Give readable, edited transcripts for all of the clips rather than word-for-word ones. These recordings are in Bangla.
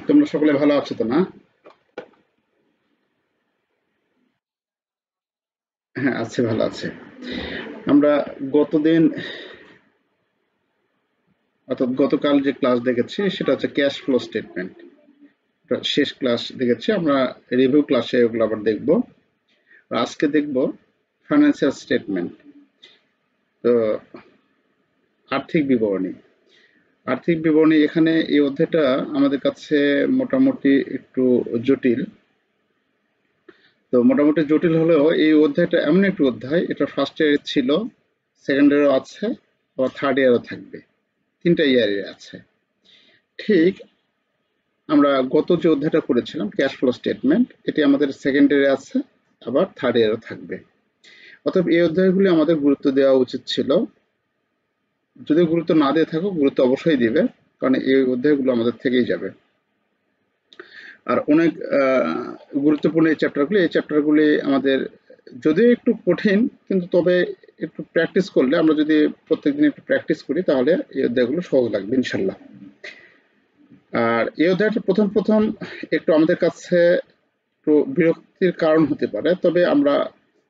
তোমরা সকলে ভালো আছো তো না? হ্যাঁ, আছে, ভালো আছে। আমরা গতদিন অর্থাৎ গতকাল যে ক্লাস দেখেছি সেটা হচ্ছে ক্যাশ ফ্লো স্টেটমেন্ট। শেষ ক্লাস দেখেছি আমরা। রিভিউ ক্লাসে ওগুলো আবার দেখবো। আর আজকে দেখবো ফাইন্যান্সিয়াল স্টেটমেন্ট। তো আর্থিক বিবরণী। আর্থিক বিবরণী এখানে এই অধ্যায়টা আমাদের কাছে মোটামুটি একটু জটিল। তো মোটামুটি জটিল হলেও এই অধ্যায়টা এমন একটি অধ্যায়, এটা ফার্স্ট ইয়ারে ছিল, সেকেন্ড ইয়ারও আছে, আবার থার্ড ইয়ারও থাকবে। ৩টা ইয়ারে আছে। ঠিক আমরা গত যে অধ্যায়টা করেছিলাম ক্যাশ ফ্লো স্টেটমেন্ট, এটি আমাদের সেকেন্ড ইয়ারে আছে, আবার থার্ড ইয়ারও থাকবে। অতএব এই অধ্যায়গুলি আমাদের গুরুত্ব দেওয়া উচিত ছিল। যদি গুরুত্ব না দিয়ে থাকো, গুরুত্ব অবশ্যই দিবে, কারণ এই অধ্যায়গুলো আমাদের থেকেই যাবে। আর অনেক গুরুত্বপূর্ণ এই চ্যাপ্টারগুলি আমাদের যদিও একটু কঠিন, কিন্তু তবে একটু প্র্যাকটিস করলে, আমরা যদি প্রত্যেকদিন একটু প্র্যাকটিস করি, তাহলে এই অধ্যায়গুলো সহজ লাগবে ইনশাল্লাহ। আর এই অধ্যায়টা প্রথম একটু আমাদের কাছে একটু বিরক্তির কারণ হতে পারে, তবে আমরা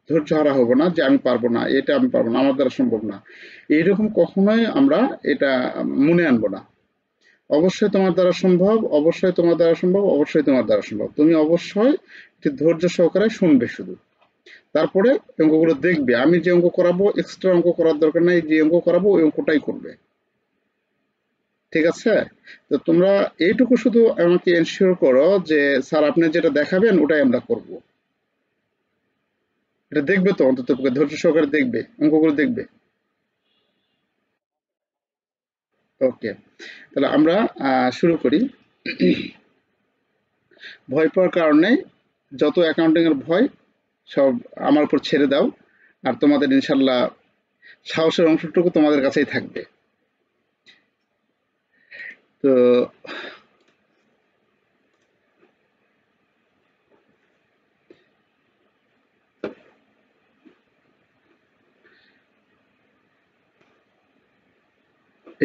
ধৈর্য হারা হব না যে আমি পারবো না, এটা আমি পারবো না, আমার দ্বারা সম্ভব না, এইরকম কখনোই আমরা এটা মনে আনবো না। অবশ্যই তোমার দ্বারা সম্ভব, অবশ্যই তোমার দ্বারা সম্ভব, অবশ্যই তোমার দ্বারা সম্ভব। তুমি অবশ্যই একটি ধৈর্য সহকারে শুনবে শুধু। তারপরে অঙ্কগুলো দেখবে। আমি যে অঙ্ক করাবো, এক্সট্রা অঙ্ক করার দরকার নাই, যে অঙ্ক করাবো ওই অঙ্কটাই করবে। ঠিক আছে? তো তোমরা এইটুকু শুধু আমাকে এনশিওর করো যে স্যার আপনি যেটা দেখাবেন ওটাই আমরা করব। এটা দেখবে তো, অন্তত ধৈর্য সহকারে দেখবে, অঙ্কগুলো দেখবে। ওকে, তাহলে আমরা শুরু করি। ভয় পাওয়ার কারণে, যত অ্যাকাউন্টিং এর ভয় সব আমার উপর ছেড়ে দাও। আর তোমাদের ইনশাল্লাহ সাহসের অংশটুকু তোমাদের কাছেই থাকবে। তো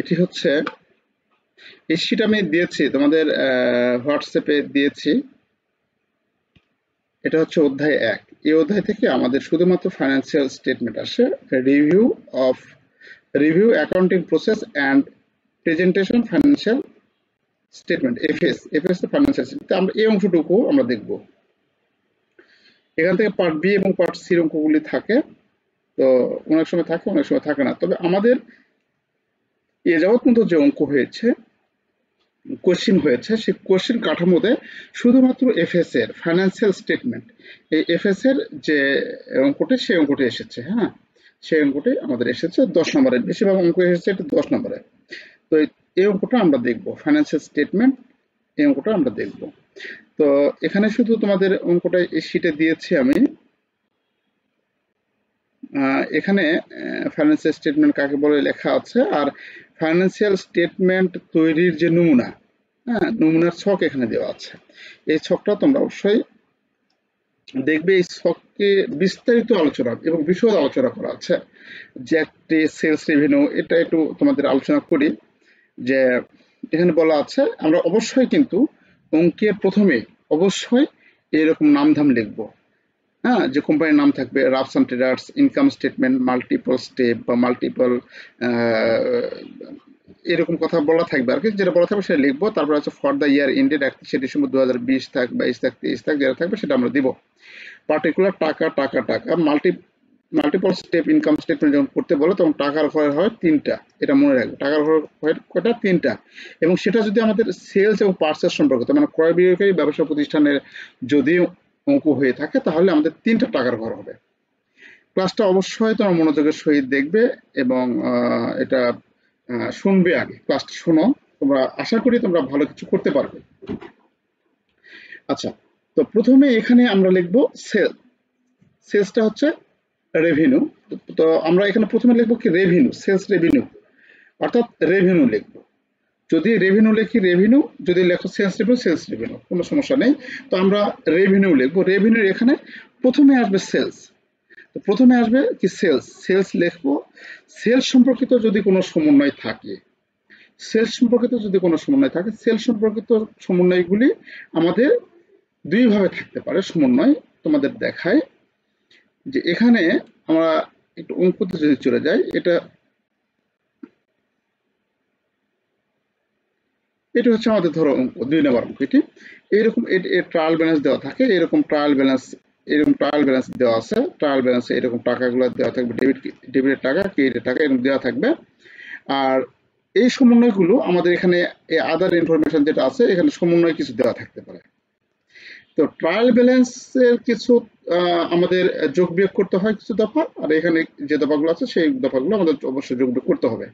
এটি হচ্ছে, এই শীট আমি দিয়েছি তোমাদের হোয়াটসঅ্যাপে দিয়েছি। এটা হচ্ছে অধ্যায় ১। এই অধ্যায় থেকে আমাদের শুধুমাত্র ফাইন্যান্সিয়াল স্টেটমেন্ট আসে। Review of review accounting process and presentation financial statement, FS financial statement. আমরা এই অংশটুকু আমরা দেখব। এখান থেকে পার্ট বি এবং পার্ট সির অঙ্কগুলি থাকে। তো অনেক সময় থাকে, অনেক সময় থাকে না। তবে আমাদের এ যাবৎ পর্যন্ত যে অঙ্ক হয়েছে, কোশ্চিন হয়েছে, সেই কোশ্চিন কাঠামোতে শুধুমাত্র এফএস এর ফাইন্যান্সিয়াল স্টেটমেন্ট, এই এফএস এর যে অঙ্কটি, সেই অঙ্কটি এসেছে। হ্যাঁ, সেই অঙ্কটি আমাদের এসেছে 10 নম্বরে। বেশিরভাগ অঙ্ক এসেছে এটা 10 নম্বরে। তো এই অঙ্কটা আমরা দেখব, ফাইন্যান্সিয়াল স্টেটমেন্ট, এই অঙ্কটা আমরা দেখব। তো এখানে শুধু তোমাদের অঙ্কটা এই শীটে দিয়েছি আমি। এখানে ফাইন্যান্সিয়াল স্টেটমেন্ট কাকে বলে লেখা আছে, আর ফাইন্যান্সিয়াল স্টেটমেন্ট তৈরির যে নমুনা, হ্যাঁ, নমুনার ছক এখানে দেওয়া আছে। এই ছকটা তোমরা অবশ্যই দেখবে। এই ছকে বিস্তারিত আলোচনা এবং বিশদ আলোচনা করা আছে। যে একটি সেলস রেভিনিউ, এটা একটু তোমাদের আলোচনা করি। যে এখানে বলা আছে, আমরা অবশ্যই কিন্তু অঙ্কের প্রথমে অবশ্যই এরকম নামধাম লিখবো। হ্যাঁ, যে কোম্পানির নাম থাকবে, Rafsan traders, income statement, multiple step বা মাল্টিপল এরকম কথা বলা থাকবে আর কি। যেটা বলা থাকবে সেটা লিখবো। তারপর হচ্ছে ফর দ্য ইয়ার এন্ডেড 31শে ডিসেম্বর 2020 থাক, 22 থাক, 23 থাক, যেটা থাকবে সেটা আমরা দিব। পার্টিকুলার টাকা টাকা টাকা মাল্টিপল স্টেপ ইনকাম স্টেটমেন্ট যখন করতে বলে, তখন টাকার ঘর হয় 3টা। এটা মনে রাখবে, টাকার ঘর হয় কয়টা? 3টা। এবং সেটা যদি আমাদের সেলস এবং পার্সেল সম্পর্কিত, মানে ক্রয় বিক্রয়কারী ব্যবসা প্রতিষ্ঠানের যদি অঙ্ক হয়ে থাকে, তাহলে আমাদের 3টা টাকার ঘর হবে। ক্লাসটা অবশ্যই তোমার মনোযোগের সহিত দেখবে এবং এটা শুনবে। আগে ক্লাসটা শোনো, তোমরা আশা করি তোমরা ভালো কিছু করতে পারবে। আচ্ছা, তো প্রথমে এখানে আমরা লিখবো সেল। সেলসটা হচ্ছে রেভিনিউ। তো আমরা এখানে প্রথমে লিখবো কি? রেভিনিউ, সেলস রেভিনিউ, অর্থাৎ রেভিনিউ লিখবো। যদি রেভিনিউ লিখি রেভিনিউ, যদি লেখো সেলস রেভিনিউ, সেলস রেভিনিউ, কোনো সমস্যা নেই। তো আমরা রেভিনিউ লিখবো। রেভিনিউর এখানে প্রথমে আসবে সেলস। তো প্রথমে আসবে কি? সেলস। সেলস লিখবো। সেলস সম্পর্কিত যদি কোনো সমন্বয় থাকে, সেলস সম্পর্কিত যদি কোনো সমন্বয় থাকে, সেলস সম্পর্কিত সমন্বয়গুলি আমাদের দুই ভাবে থাকতে পারে সমন্বয়। তোমাদের দেখায় যে এখানে আমরা একটু অঙ্কতে যদি চলে যাই, এটা হচ্ছে আমাদের ধরো অঙ্ক 2 নম্বর অঙ্ক। এটি এইরকম ট্রায়াল ব্যালেন্স দেওয়া থাকে, এরকম ট্রায়াল ব্যালেন্স দেওয়া আছে। ট্রায়াল ব্যালেন্সে এরকম টাকাগুলো দেওয়া থাকবে, ডেবিটের টাকা, ক্রেডিটের টাকা এরকম দেওয়া থাকবে। আর এই সমন্বয়গুলো আমাদের এখানে আদার ইনফরমেশন যেটা আছে, এখানে সমন্বয় কিছু দেওয়া থাকতে পারে। তো ট্রায়াল ব্যালেন্সের কিছু আমাদের যোগ বিয়োগ করতে হয় কিছু দফা, আর এখানে যে দফাগুলো আছে সেই দফাগুলো আমাদের অবশ্যই যোগ বিয়োগ করতে হবে।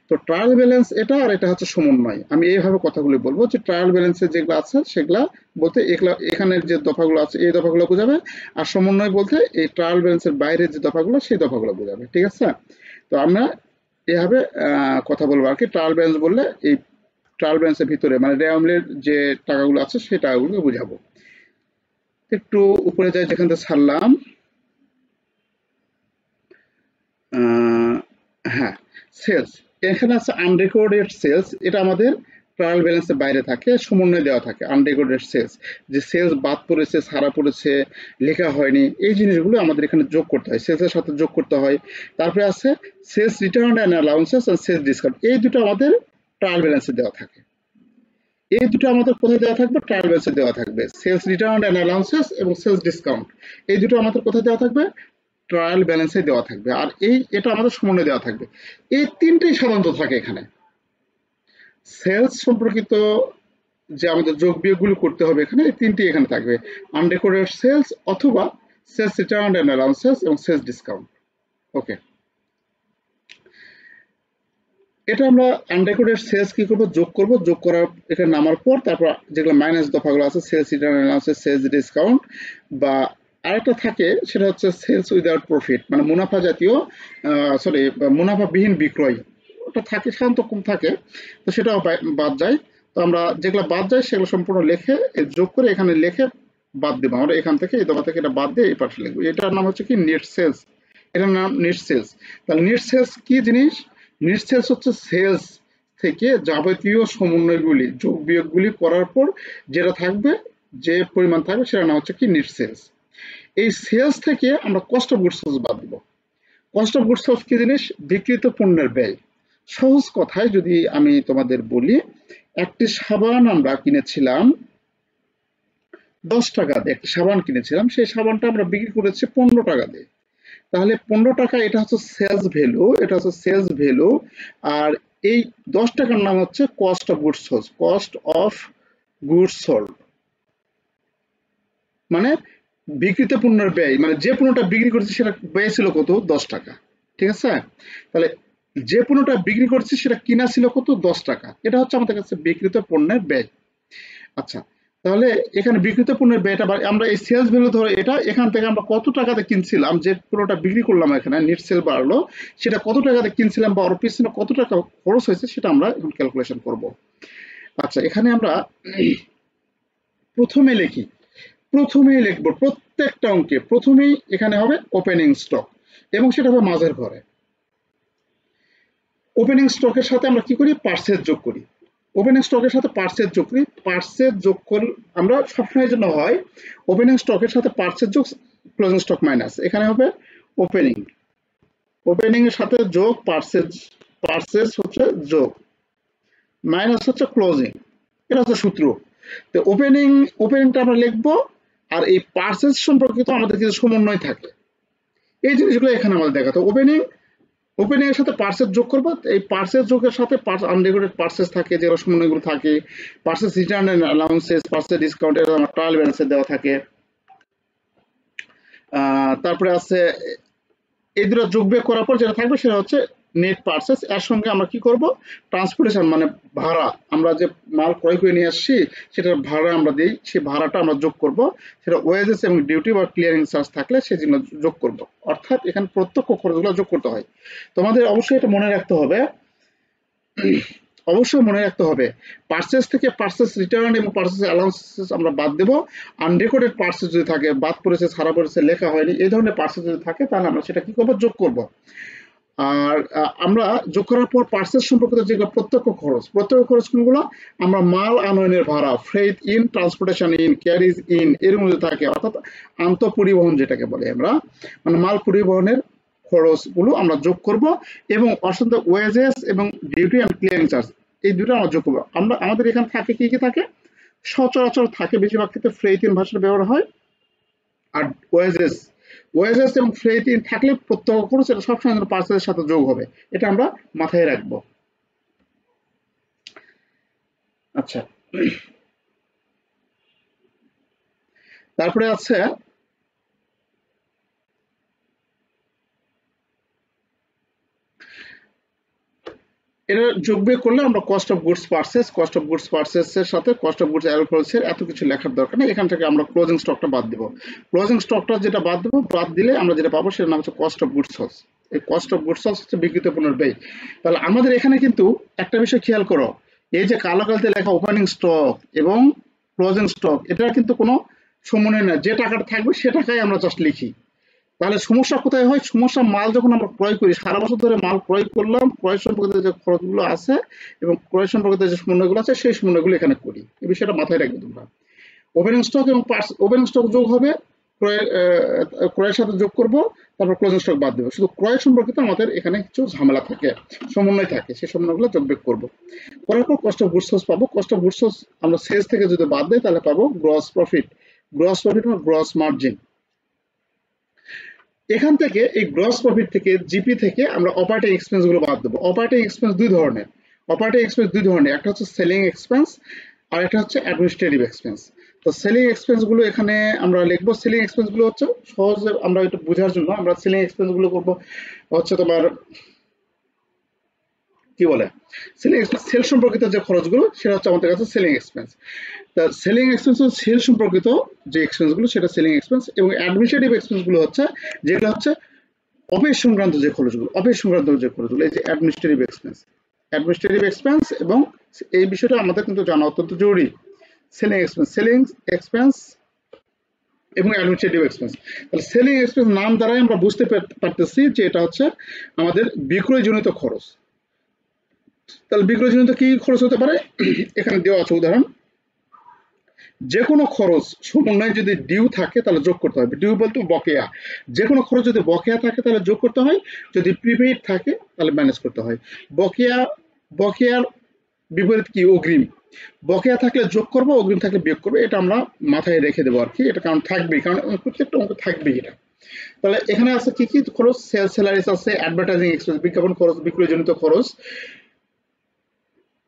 তো ট্রায়াল ব্যালেন্স এটা, আর এটা হচ্ছে সমন্বয়। আমি এইভাবে কথাগুলো বলবো যে ট্রায়াল ব্যালেন্সের যেগুলো আছে সেগুলা বলতে এখানে যে দফাগুলো আছে এই দফাগুলো বোঝাবে, আর সমন্বয় বলতে এই ট্রায়াল ব্যালেন্সের বাইরে যে দফাগুলো সেই দফাগুলো বোঝাবে। ঠিক আছে? তো আমরা এভাবে কথা বলবো আর কি। ট্রায়াল ব্যালেন্স বললে এই ট্রায়াল ব্যালেন্সের ভিতরে মানে রেওয়ামলের যে টাকাগুলো আছে সেই টাকাগুলোকে বোঝাবো। একটু উপরে যাই যেখান থেকে ছাড়লাম। হ্যাঁ, সেলস এখানে আছে আনরেকর্ডেড সেলস। এটা আমাদের ট্রায়াল ব্যালেন্সের বাইরে থাকে, সমন্বয় দেওয়া থাকে আনরেকর্ডেড সেলস, যে সেলস বাদ পড়েছে, ছাড়া পড়েছে, লেখা হয়নি, এই জিনিসগুলো আমাদের এখানে যোগ করতে হয়, সেলসের সাথে যোগ করতে হয়। তারপরে আছে sales return and allowances and sales discount. এই দুটো আমাদের ট্রায়াল ব্যালেন্সে দেওয়া থাকে। এই দুটো আমাদের কোথায় দেওয়া থাকবে? ট্রায়াল ব্যালেন্সে দেওয়া থাকবে। সেলস রিটার্ন অ্যান্ড অ্যালাউন্সেস এবং সেলস ডিসকাউন্ট, এই দুটো আমাদের কোথায় দেওয়া থাকবে? ট্রায়াল ব্যালেন্সে দেওয়া থাকবে। আর এটা আমাদের সমন্বয় দেওয়া থাকবে। এই তিনটেই সাধারণত থাকে এখানে। সেলস সম্পর্কিত যে আমাদের যোগ বিয়োগগুলো করতে হবে এখানে, এই তিনটি এখানে থাকবে, আনরেকর্ডেড সেলস অথবা সেলস রিটার্ন অ্যান্ড অ্যালাউন্সেস এবং সেলস ডিসকাউন্ট। ওকে, এটা আমরা আনরেকর্ডেড সেলস কি করব? যোগ করব। যোগ করার এখানে নামার পর তারপর যেগুলো মাইনাস দফাগুলো আছে, sales return allowances, sales discount, বা আরেকটা থাকে সেটা হচ্ছে সেলস উইদাউট প্রফিট, মানে মুনাফা জাতীয় মুনাফাবিহীন বিক্রয়, ওটা থাকে সাধারণত কম থাকে, তো সেটাও বাদ যায়। তো আমরা যেগুলো বাদ যায় সেগুলো সম্পূর্ণ লিখে যোগ করে এখানে লিখে বাদ দেবো। আমরা এখান থেকে এই দফা থেকে এটা বাদ দিয়ে এই পাশে লিখবো। এটার নাম হচ্ছে কি? Net sales. এটার নাম নেট সেলস। তাহলে নেট সেলস কি জিনিস? নেট সেলস হচ্ছে সেলস থেকে যাবতীয় সমন্বয়গুলি, যোগ বিয়োগগুলি করার পর যেটা থাকবে, যে পরিমাণ থাকবে সেটার নাম হচ্ছে কি? Net sales. এই সেলস থেকে আমরা কস্ট অফ গুডস সোল্ড বাদ দিব। কস্ট অফ গুডস সোল্ড কি জিনিস? বিক্রিত পণ্যের ব্যয়। সহজ কথায় যদি আমি তোমাদের বলি, একটি সাবান আমরা কিনেছিলাম 10 টাকা দিয়ে, একটি সাবান কিনেছিলাম, সেই সাবানটা আমরা বিক্রি করেছি 15 টাকা দিয়ে। তাহলে 15 টাকা, এটা হচ্ছে সেলস ভ্যালু, এটা হচ্ছে সেলস ভ্যালু। আর এই 10 টাকার নাম হচ্ছে cost of goods sold. Cost of goods sold মানে বিক্রিত পণ্যের ব্যয়, মানে যে পণ্যটা বিক্রি করছি সেটা ব্যয় ছিল কত? 10 টাকা। ঠিক আছে? তাহলে যে পণ্যটা বিক্রি করছি সেটা কিনা ছিল কত? 10 টাকা। এটা হচ্ছে আমাদের কাছে বিক্রিত পণ্যের ব্যয়। আচ্ছা, তাহলে এখানে বিক্রিত পণ্যের ব্যয়টা, আমরা এই সেলস ভ্যালু ধরো এটা, এখান থেকে আমরা কত টাকাতে কিনছিলাম, যে পণ্যটা বিক্রি করলাম, এখানে নেট সেল বাড়লো, সেটা কত টাকাতে কিনছিলাম বা ওর পিছনে কত টাকা খরচ হয়েছে সেটা আমরা এখন ক্যালকুলেশন করব। আচ্ছা, এখানে আমরা প্রথমে লিখি, প্রথমেই লিখবো প্রত্যেকটা অঙ্কে প্রথমেই এখানে হবে ওপেনিং স্টক, এবং সেটা হবে মাঝের ঘরে। ওপেনিং স্টকের সাথে আমরা কি করি? পার্সেস যোগ করি। ওপেনিং স্টকের সাথে পার্সেস যোগ করি। পার্সেস যোগ করে আমরা সবসময়ের জন্য হয় ওপেনিং স্টকের সাথে পার্সেস যোগ ক্লোজিং স্টক মাইনাস। এখানে হবে ওপেনিং, ওপেনিং এর সাথে যোগ পার্সেস, পার্সেস হচ্ছে যোগ, মাইনাস হচ্ছে ক্লোজিং। এটা হচ্ছে সূত্র। তো ওপেনিংটা আমরা লিখবো। আর এই পার্সেস সম্পর্কিত আমাদের কিছু সমন্বয় থাকে, এই জিনিসগুলো এখানে আমাদের দেখাতো। ওপেনিং এর সাথে পার্সেস যোগ করবো। এই পার্সেস যোগের সাথে আনরেকর্ডেড পার্সেস থাকে, যে সমন্বয়গুলো থাকে, purchase return and allowances, purchase discount, এটা আমার ট্রায়াল ব্যালেন্সে দেওয়া থাকে। তারপরে আছে এই দুটো যোগ বিয়োগ করার পর যেটা থাকবে সেটা হচ্ছে নেট পার্সেস। এর সঙ্গে আমরা কি করব? ট্রান্সপোর্টেশন মানে ভাড়া, আমরা যে মাল ক্রয় করে নিয়ে আসছি সেটার ভাড়া আমরা দিই, সেই ভাড়াটা আমরা যোগ করব। সেটা ওয়েজেস এবং ডিউটি বা ক্লিয়ারিং চার্জ থাকলে সেগুলো যোগ করব। অর্থাৎ এখানে প্রত্যক্ষ খরচগুলো যোগ করতে হয়। তোমাদের অবশ্যই এটা মনে রাখতে হবে, অবশ্যই মনে রাখতে হবে, পার্সেস থেকে পার্সেস রিটার্ন এবং পার্সেস অ্যালাউন্সেস আমরা বাদ দেব। আনরেকর্ডেড পার্সেস যদি থাকে, বাদ পড়েছে, ছাড়া পড়েছে, লেখা হয়নি, এই ধরনের পার্সেস যদি থাকে তাহলে আমরা সেটা কি করব? যোগ করব। আর আমরা যোগ করার পর পার্সেস সম্পর্কিত যেগুলো প্রত্যক্ষ খরচ কোনগুলো, আমরা মাল আনয়নের ভাড়া, freight in, transportation in, carriage in এর মধ্যে থাকে, অর্থাৎ আন্তঃ পরিবহন যেটাকে বলে আমরা, মানে মাল পরিবহনের খরচগুলো আমরা যোগ করব, এবং অসাধারণ ওয়েজেস এবং ডিউটি অ্যান্ড ক্লিয়ারিং চার্জ এই দুটো আমরা যোগ করবো। আমরা আমাদের এখানে থাকে কি কি থাকে, সচরাচর থাকে বেশিরভাগ ক্ষেত্রে ফ্রেট ইন ভাষাটা ব্যবহার হয়, আর ওয়েজেস ওয়েজেস এবং ফ্রেট ইন থাকলে প্রত্যক্ষ খরচ এটা সবসময় পার্সেলের সাথে যোগ হবে, এটা আমরা মাথায় রাখবো। আচ্ছা, তারপরে আছে এটা যোগ বিয়োগ করলে আমরা কস্ট অফ গুডস পারচেস এর সাথে কস্ট অফ গুডস অ্যালকোহলসের এত কিছু লেখার দরকার নেই, এখান থেকে আমরা ক্লোজিং স্টকটা বাদ দেব। ক্লোজিং স্টকটা যেটা বাদ দিলে আমরা যেটা পাবো সেটার নাম হচ্ছে কস্ট অফ গুডস সোল্ড। এই কস্ট অফ গুডস সোল্ড হচ্ছে বিক্রিত পণ্যের ব্যয়। তাহলে আমাদের এখানে কিন্তু একটা বিষয় খেয়াল করো, এই যে কালো কালিতে লেখা ওপেনিং স্টক এবং ক্লোজিং স্টক, এটা কিন্তু কোনো সমন্বয় না, যে টাকাটা থাকবে সে টাকাই আমরা জাস্ট লিখি। তাহলে সমস্যা কোথায় হয়, সমস্যা মাল যখন আমরা ক্রয় করি, সারা বছর ধরে মাল ক্রয় করলাম, ক্রয় সম্পর্কিত যে খরচগুলো আছে এবং ক্রয় সম্পর্কিত যে সমন্বয়গুলো আছে সেই সমন্বয়গুলো এখানে করি, এই বিষয়টা মাথায় রাখবে তোমরা। ওপেনিং স্টক এবং ওপেনিং স্টক যোগ হবে, ক্রয়ের সাথে যোগ করব, তারপর ক্লোজিং স্টক বাদ দেবো। শুধু ক্রয় সম্পর্কিত আমাদের এখানে কিছু ঝামেলা থাকে, সমন্বয় থাকে, সেই সমন্বয়গুলো যোগ বিয়োগ করবো। করার পর কস্ট অফ গুডস সোল্ড পাবো। কস্ট অফ গুডস সোল্ড আমরা সেলস থেকে যদি বাদ দেই তাহলে পাবো গ্রস প্রফিট বা গ্রস মার্জিন। এখান থেকে এই গ্রস প্রফিট থেকে জিপি থেকে আমরা অপারেটিং এক্সপেন্স গুলো বাদ দেবো। অপারেটিং এক্সপেন্স দুই ধরনের, একটা হচ্ছে সেলিং এক্সপেন্স আর একটা হচ্ছে অ্যাডমিনিস্ট্রেটিভ এক্সপেন্স। তো সেলিং এক্সপেন্স গুলো এখানে আমরা লিখবো। সেলিং এক্সপেন্স গুলো হচ্ছে সহজে আমরা এটা বোঝার জন্য আমরা সেলিং এক্সপেন্স গুলো করবো হচ্ছে তোমার কি বলে, সেলিং এক্সপেন্স সেল সম্পর্কিত যে খরচগুলো সেটা হচ্ছে আমাদের কাছে সেলিং এক্সপেন্স। তা সেলিং এক্সপেন্স হচ্ছে সেল সম্পর্কিত যে এক্সপেন্স গুলো সেটা সেলিং এক্সপেন্স, এবং অ্যাডমিনিস্ট্রেটিভ এক্সপেন্স গুলো হচ্ছে যেগুলো হচ্ছে অফিস সংক্রান্ত যে খরচগুলো, এই যে অ্যাডমিনিস্ট্রেটিভ এক্সপেন্স, এবং এই বিষয়টা আমাদের কিন্তু জানা অত্যন্ত জরুরি। সেলিং এক্সপেন্স এবং অ্যাডমিনিস্ট্রেটিভ এক্সপেন্স। তাহলে সেলিং এক্সপেন্স নাম দ্বারাই আমরা বুঝতে পারতেছি যে এটা হচ্ছে আমাদের বিক্রয়জনিত খরচ। তাহলে বিক্রয়জনিত কি খরচ হতে পারে, এখানে দেওয়া আছে উদাহরণ। যে কোনো খরচ সমন্বয়ে যদি ডিউ থাকে তাহলে যোগ করতে হবে। ডিউ বলতে বকেয়া, যে কোনো খরচ যদি বকেয়া থাকে তাহলে যোগ করতে হয়, যদি প্রিপেইড থাকে তাহলে ম্যানেজ করতে হয়। বকেয়ার বিপরীত কি, অগ্রিম। বকেয়া থাকলে যোগ করবো, অগ্রিম থাকলে বিয়োগ করবো, এটা আমরা মাথায় রেখে দেবো আর কি, এটা কারণ থাকবেই, কারণ প্রত্যেকটা অঙ্ক থাকবেই এটা। তাহলে এখানে আছে কি কি খরচ, স্যালারিস আছে, অ্যাডভার্টাইজিং এক্সপেন্স বিজ্ঞাপন খরচ, বিক্রয়জনিত খরচ,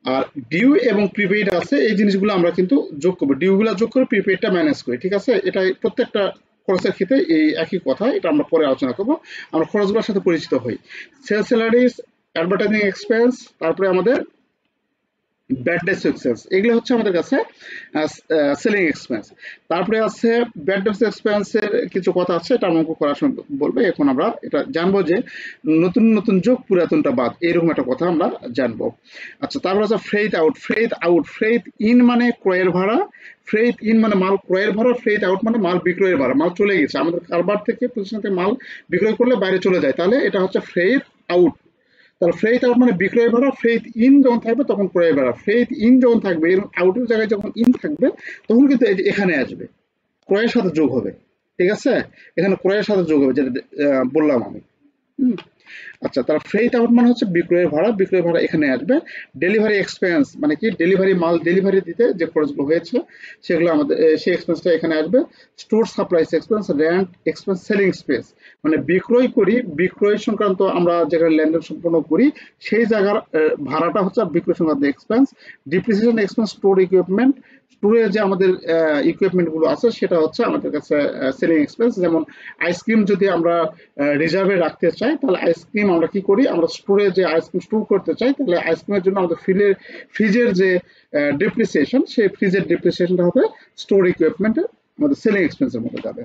আর ডিউ এবং প্রিপেইড আছে। এই জিনিসগুলো আমরা কিন্তু যোগ করবো, ডিউ গুলা যোগ করে প্রিপেইডটা ম্যানেজ করি, ঠিক আছে। এটা প্রত্যেকটা খরচের ক্ষেত্রে এই একই কথা, এটা আমরা পরে আলোচনা করবো। আমরা খরচগুলোর সাথে পরিচিত হই। স্যালারিস, অ্যাডভার্টাইজিং এক্সপেন্স, তারপরে আমাদের ব্যাড ডেটস এক্সপেন্স, এগুলো হচ্ছে আমাদের কাছে সেলিং এক্সপেন্স। তারপরে আছে ব্যাড ডেটস এক্সপেন্সের কিছু কথা আছে, এটা আমাকে করার সময় বলবে। এখন আমরা এটা জানবো যে নতুন নতুন যোগ পুরাতনটা বাদ, এরকম একটা কথা আমরা জানবো। আচ্ছা, তারপর আছে ফ্রেট ইন মানে ক্রয়ের ভাড়া, ফ্রেট ইন মানে মাল ক্রয়ের ভাড়া, ফ্রেট আউট মানে মাল বিক্রয়ের ভাড়া। মাল চলে গেছে আমাদের কারবার থেকে, প্রতিষ্ঠান থেকে মাল বিক্রয় করলে বাইরে চলে যায়, তাহলে এটা হচ্ছে ফ্রেট আউট। তাহলে ফ্রেট আউট মানে বিক্রয়ের ভাড়া, ফ্রেট ইন যখন থাকবে তখন ক্রয়ের ভাড়া, ফ্রেট ইন যখন থাকবে এবং আউটের জায়গায় যখন ইন থাকবে তখন কিন্তু এখানে আসবে, ক্রয়ের সাথে যোগ হবে, ঠিক আছে। এখানে ক্রয়ের সাথে যোগ হবে, যেটা বললাম আমি। আচ্ছা, তাহলে ফ্রেট আউট মানে হচ্ছে বিক্রয়ের ভাড়া এখানে আসবে। ডেলিভারি এক্সপেন্স মানে কি, মাল ডেলিভারি দিতে যে খরচগুলো হয়েছে সেগুলো আমাদের সেই এক্সপেন্সটা এখানে আসবে। Store supplies expense, rent expense, selling space মানে বিক্রয় সংক্রান্ত আমরা যেখানে লেনদেন সম্পন্ন করি সেই জায়গার ভাড়াটা হচ্ছে বিক্রয় সংক্রান্ত expense. Depreciation expense, store equipment, স্টোরে যে আমাদের ইকুইপমেন্ট গুলো আছে সেটা হচ্ছে আমাদের কাছে সেলিং এক্সপেন্স। যেমন আইসক্রিম যদি আমরা রিজার্ভে রাখতে চাই তাহলে আইসক্রিম আমরা কি করি, আমরা স্টোরে যে আইসক্রিম স্টোর করতে চাই তাহলে আইসক্রিমের জন্য আমাদের ফ্রিজের যে ডেপ্রিসিয়েশন, সেই ফ্রিজের ডেপ্রিসিয়েশনটা হবে স্টোর ইকুইপমেন্টের আমাদের সেলিং এক্সপেন্সের মধ্যে যাবে।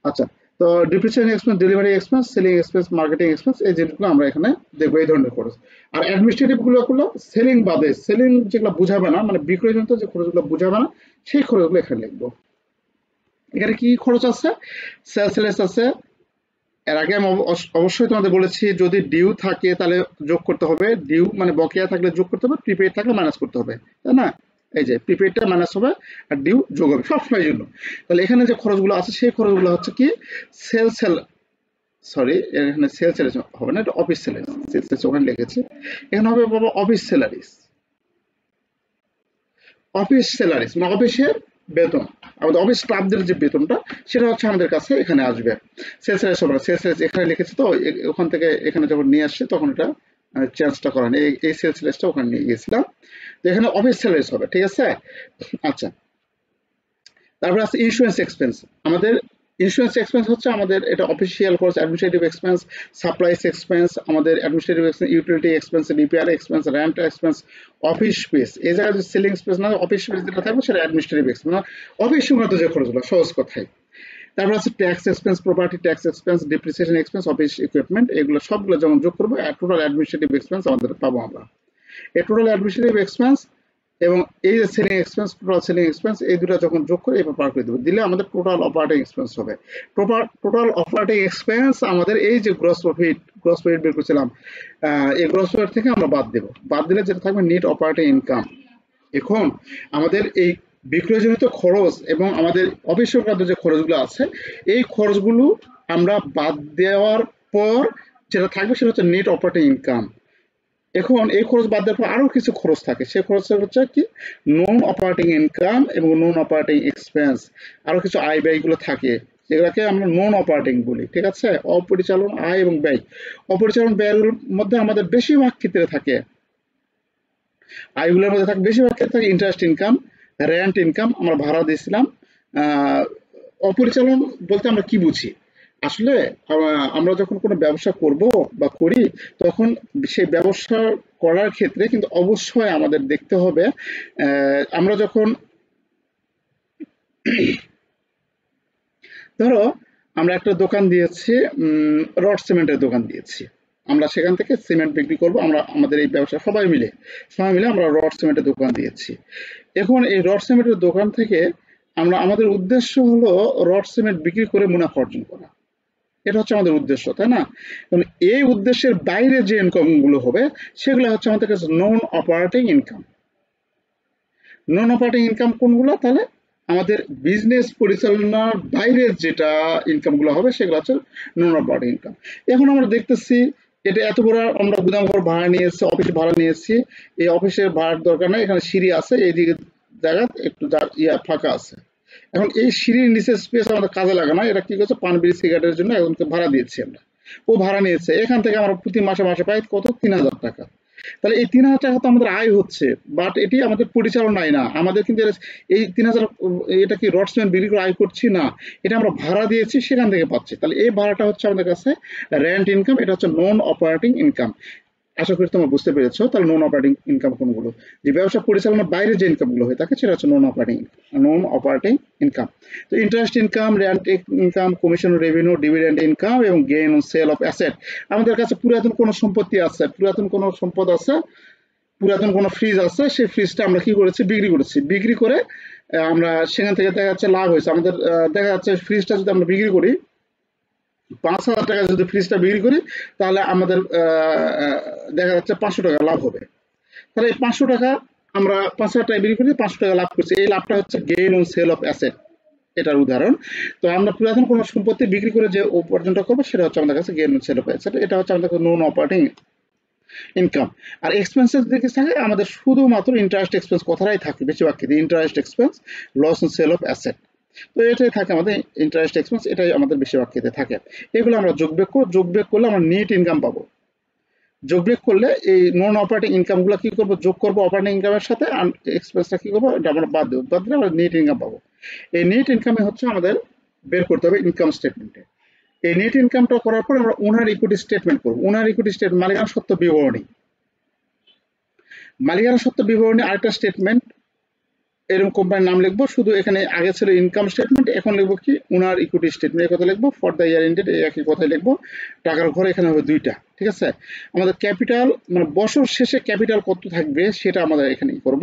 আচ্ছা, তো depreciation expense, delivery expense, selling expense, marketing expense, এই জিনিসগুলো আমরা এখানে দেখবো, এই ধরনের খরচ। আর অ্যাডমিনিস্ট্রেটিভ গুলো সেলিং বাদে, সেলিং যেগুলো বুঝাবে না, মানে বিক্রয়জনিত যে খরচগুলো বুঝাবে না সেই খরচগুলো এখানে লিখবো। এখানে কি খরচ আছে, সেলস আছে, এর আগে আমি অবশ্যই তোমাদের বলেছি যদি ডিউ থাকে তাহলে যোগ করতে হবে, ডিউ মানে বকেয়া থাকলে যোগ করতে হবে, প্রিপেইড থাকলে মাইনাস করতে হবে, তাই না? এই যে প্রিপেইডটা মাইনাস হবে আর ডিউ যোগ হবে সবসময়ের জন্য। তাহলে এখানে যে খরচগুলো আছে সেই খরচগুলো হচ্ছে কি সরি এখানে সেল স্যালারিজ হবে না, এটা অফিস স্যালারিজ, সেলস ওখানে লিখেছি, এখানে হবে বাবা অফিস স্যালারিজ। অফিস স্যালারিজ মানে অফিসের বেতন, আমাদের অফিস স্টাফদের যে বেতনটা সেটা হচ্ছে আমাদের কাছে এখানে আসবে। সেলস স্যালারিজ হবে, সেলস স্যালারিজ এখানে লিখেছি, তো ওখান থেকে এখানে যখন নিয়ে আসছে তখন এটা চেঞ্জটা করেন, এই সেলস স্যালারিজটা ওখানে নিয়ে গিয়েছিলাম, তো এখানে অফিস স্যালারিজ হবে, ঠিক আছে? আচ্ছা, তারপরে আছে ইন্স্যুরেন্স এক্সপেন্স। আমাদের ইন্স্যুরেন্স এক্সপেন্স হচ্ছে আমাদের এটা অফিসিয়াল খরচ, অ্যাডমিনিস্ট্রেটিভ এক্সপেন্স, সাপ্লাইস এক্সপেন্স, আমাদের administrative expense, utility expense, repair expense, rent expense, office space. এই জায়গায় যে সেলিং স্পেস না, অফিস স্পেস যেটা থাকবে সেটা অ্যাডমিনিস্ট্রেটিভ এক্সপেন্স, অফিস সংক্রান্ত যে খরচগুলো সহজ কথায়। তারপর আছে tax expense, property tax expense, depreciation expense, office equipment, এগুলো সবগুলো যখন যোগ করবো টোটাল অ্যাডমিনিস্ট্রেটিভ এক্সপেন্স আমাদের পাবো আমরা। এই টোটাল অ্যাডমিনিস্ট্রেটিভ এক্সপেন্স এবং এই যে selling expense, total selling expense, এই দুটো যখন যোগ করে এবার পার করে দেবো, দিলে আমাদের টোটাল অপারেটিং এক্সপেন্স হবে। টোটাল অপারেটিং এক্সপেন্স আমাদের এই যে গ্রস প্রফিট বের করছিলাম, এই গ্রস প্রফিট থেকে আমরা বাদ দেবো, বাদ দিলে যেটা থাকবে নেট অপারেটিং ইনকাম। এখন আমাদের এই বিক্রয়জনিত খরচ এবং আমাদের অফিস সংক্রান্ত যে খরচগুলো আছে এই খরচগুলো আমরা বাদ দেওয়ার পর যেটা থাকবে সেটা হচ্ছে নেট অপারেটিং ইনকাম। এখন এই খরচ বাদ দেওয়ার পর আরো কিছু খরচ থাকে, সেই খরচ হচ্ছে কি নন অপারেটিং ইনকাম এবং নন অপারেটিং এক্সপেন্স, আরো কিছু আয় ব্যয়গুলো থাকে যেগুলোকে আমরা নন অপারেটিং বলি, ঠিক আছে? অপরিচালন আয় এবং ব্যয়। অপরিচালন ব্যয়ের মধ্যে আমাদের বেশিরভাগ ক্ষেত্রে থাকে, আয়গুলোর মধ্যে থাকে বেশিরভাগ ক্ষেত্রে থাকে ইন্টারেস্ট ইনকাম, রেন্ট ইনকাম, আমরা ভাড়া দিয়েছিলাম। অপরিচালন বলতে আমরা কি বুঝি? আসলে আমরা যখন কোনো ব্যবসা করব বা করি তখন সেই ব্যবসা করার ক্ষেত্রে কিন্তু অবশ্যই আমাদের দেখতে হবে, আমরা যখন ধরো আমরা একটা দোকান দিয়েছি, রড সিমেন্টের দোকান দিয়েছি, আমরা সেখান থেকে সিমেন্ট বিক্রি করব, আমরা আমাদের এই ব্যবসা সবাই মিলে আমরা রড সিমেন্টের দোকান দিয়েছি। এখন এই রড সিমেন্টের দোকান থেকে আমরা আমাদের উদ্দেশ্য হলো রড সিমেন্ট বিক্রি করে মুনাফা অর্জন করা, এটা হচ্ছে আমাদের উদ্দেশ্য, তাই না? কারণ এই উদ্দেশ্যের বাইরে যে ইনকাম গুলো হবে সেগুলো হচ্ছে আমাদের কাছে নন অপারেটিং ইনকাম। নন অপারেটিং ইনকাম কোনগুলো? তাহলে আমাদের বিজনেস পরিচালনার বাইরের যেটা ইনকাম গুলো হবে সেগুলো হচ্ছে নন অপারেটিং ইনকাম। এখন আমরা দেখতেছি এটা এত বড় আমরা গুদাম ঘর ভাড়া নিয়েছি, অফিস ভাড়া নিয়েছি, এই অফিসের ভাড়ার দরকার নাই, এখানে সিঁড়ি আছে, এইদিকে জায়গা একটু ফাঁকা আছে। এখন এই সিঁড়ির নিচে স্পেস আমাদের কাজে লাগে না, এটা কি করছে পান বিড়ি সিগারেটের জন্য একজনকে ভাড়া দিয়েছি আমরা, ও ভাড়া নিয়েছে, এখান থেকে আমরা প্রতি মাসে মাসে পাই কত ৩,০০০ টাকা। তাহলে এই ৩,০০০ টাকা তো আমাদের আয় হচ্ছে, বাট এটি আমাদের পরিচালনায় না, আমাদের কিন্তু এই ৩,০০০ এটা কি রড সিমেন্ট বিক্রি করে আয় করছি না, এটা আমরা ভাড়া দিয়েছি সেখান থেকে পাচ্ছি। তাহলে এই ভাড়াটা হচ্ছে আমাদের কাছে রেন্ট ইনকাম, এটা হচ্ছে নন অপারেটিং ইনকাম। আশা করি তোমরা বুঝতে পেরেছো। তাহলে নন অপারেটিং ইনকাম কোনগুলো? যে ব্যবসা পরিচালনার বাইরে যে ইনকাম গুলো হয়ে থাকে সেটা হচ্ছে নন অপারেটিং ইনকাম। তো interest income, rent income, commission revenue, dividend income এবং gain on sale of asset. আমাদের কাছে পুরাতন কোনো সম্পত্তি আছে, পুরাতন কোনো সম্পদ আছে, পুরাতন কোনো ফ্রিজ আছে, সেই ফ্রিজটা আমরা কি করেছি বিক্রি করে আমরা সেখান থেকে দেখা যাচ্ছে লাভ হয়েছে আমাদের। দেখা যাচ্ছে ফ্রিজটা যদি আমরা বিক্রি করি ৫,০০০ টাকা, যদি ফ্রিজটা বিক্রি করি তাহলে আমাদের দেখা যাচ্ছে ৫০০ টাকা লাভ হবে। তাহলে এই ৫০০ টাকা আমরা ৫,০০০ টাকা বিক্রি করি, ৫০০ টাকা লাভ করছি, এই লাভটা হচ্ছে gain on sale of asset, এটার উদাহরণ। তো আমরা পুরাতন কোনো সম্পত্তি বিক্রি করে যে উপার্জনটা করবো সেটা হচ্ছে আমাদের কাছে gain on sale of asset, এটা হচ্ছে আমাদের নন অপারেটিং ইনকাম। আর এক্সপেন্সেস দিকে থাকে আমাদের শুধুমাত্র ইন্টারেস্ট এক্সপেন্স কথাটাই থাকে বেশিরভাগ ক্ষেত্রে, interest expense, loss on sale of asset, তো এটাই থাকে আমাদের ইন্টারেস্ট এক্সপেন্স, এটাই আমাদের বেশিরভাগ ক্ষেত্রে থাকে। এগুলো আমরা যোগ বিয়োগ করলে আমরা নেট ইনকাম পাবো। যোগ বিয়োগ করলে এই নন অপারেটিং ইনকাম গুলো কি করবো, যোগ করবো অপারেটিং ইনকামের সাথে, এক্সপেন্সটা কি করবো এটা আমরা বাদ দিলে আমরা নেট ইনকাম পাবো। এই নেট ইনকামে হচ্ছে আমাদের বের করতে হবে ইনকাম স্টেটমেন্টে। এই নেট ইনকামটা করার পর আমরা ওনার ইকুইটি স্টেটমেন্ট করবো। ওনার ইকুইটি স্টেটমেন্ট মালিকানা সত্ত্ব বিবরণী, মালিকানা সত্ত্ব বিবরণী আরেকটা স্টেটমেন্ট, এরকম কোম্পানির নাম লিখবো, শুধু এখানে আগে ছিল ইনকাম স্টেটমেন্ট, এখন লিখবো কি ওনার ইকুইটি স্টেটমেন্ট, এই কথা লিখবো। ফর দ্য ইয়ার এন্ডেড এই একই কথাই লিখবো। টাকার ঘরে এখানে হবে 2টা, ঠিক আছে? আমাদের ক্যাপিটাল মানে বছর শেষে ক্যাপিটাল কত থাকবে সেটা আমাদের এখানে করব।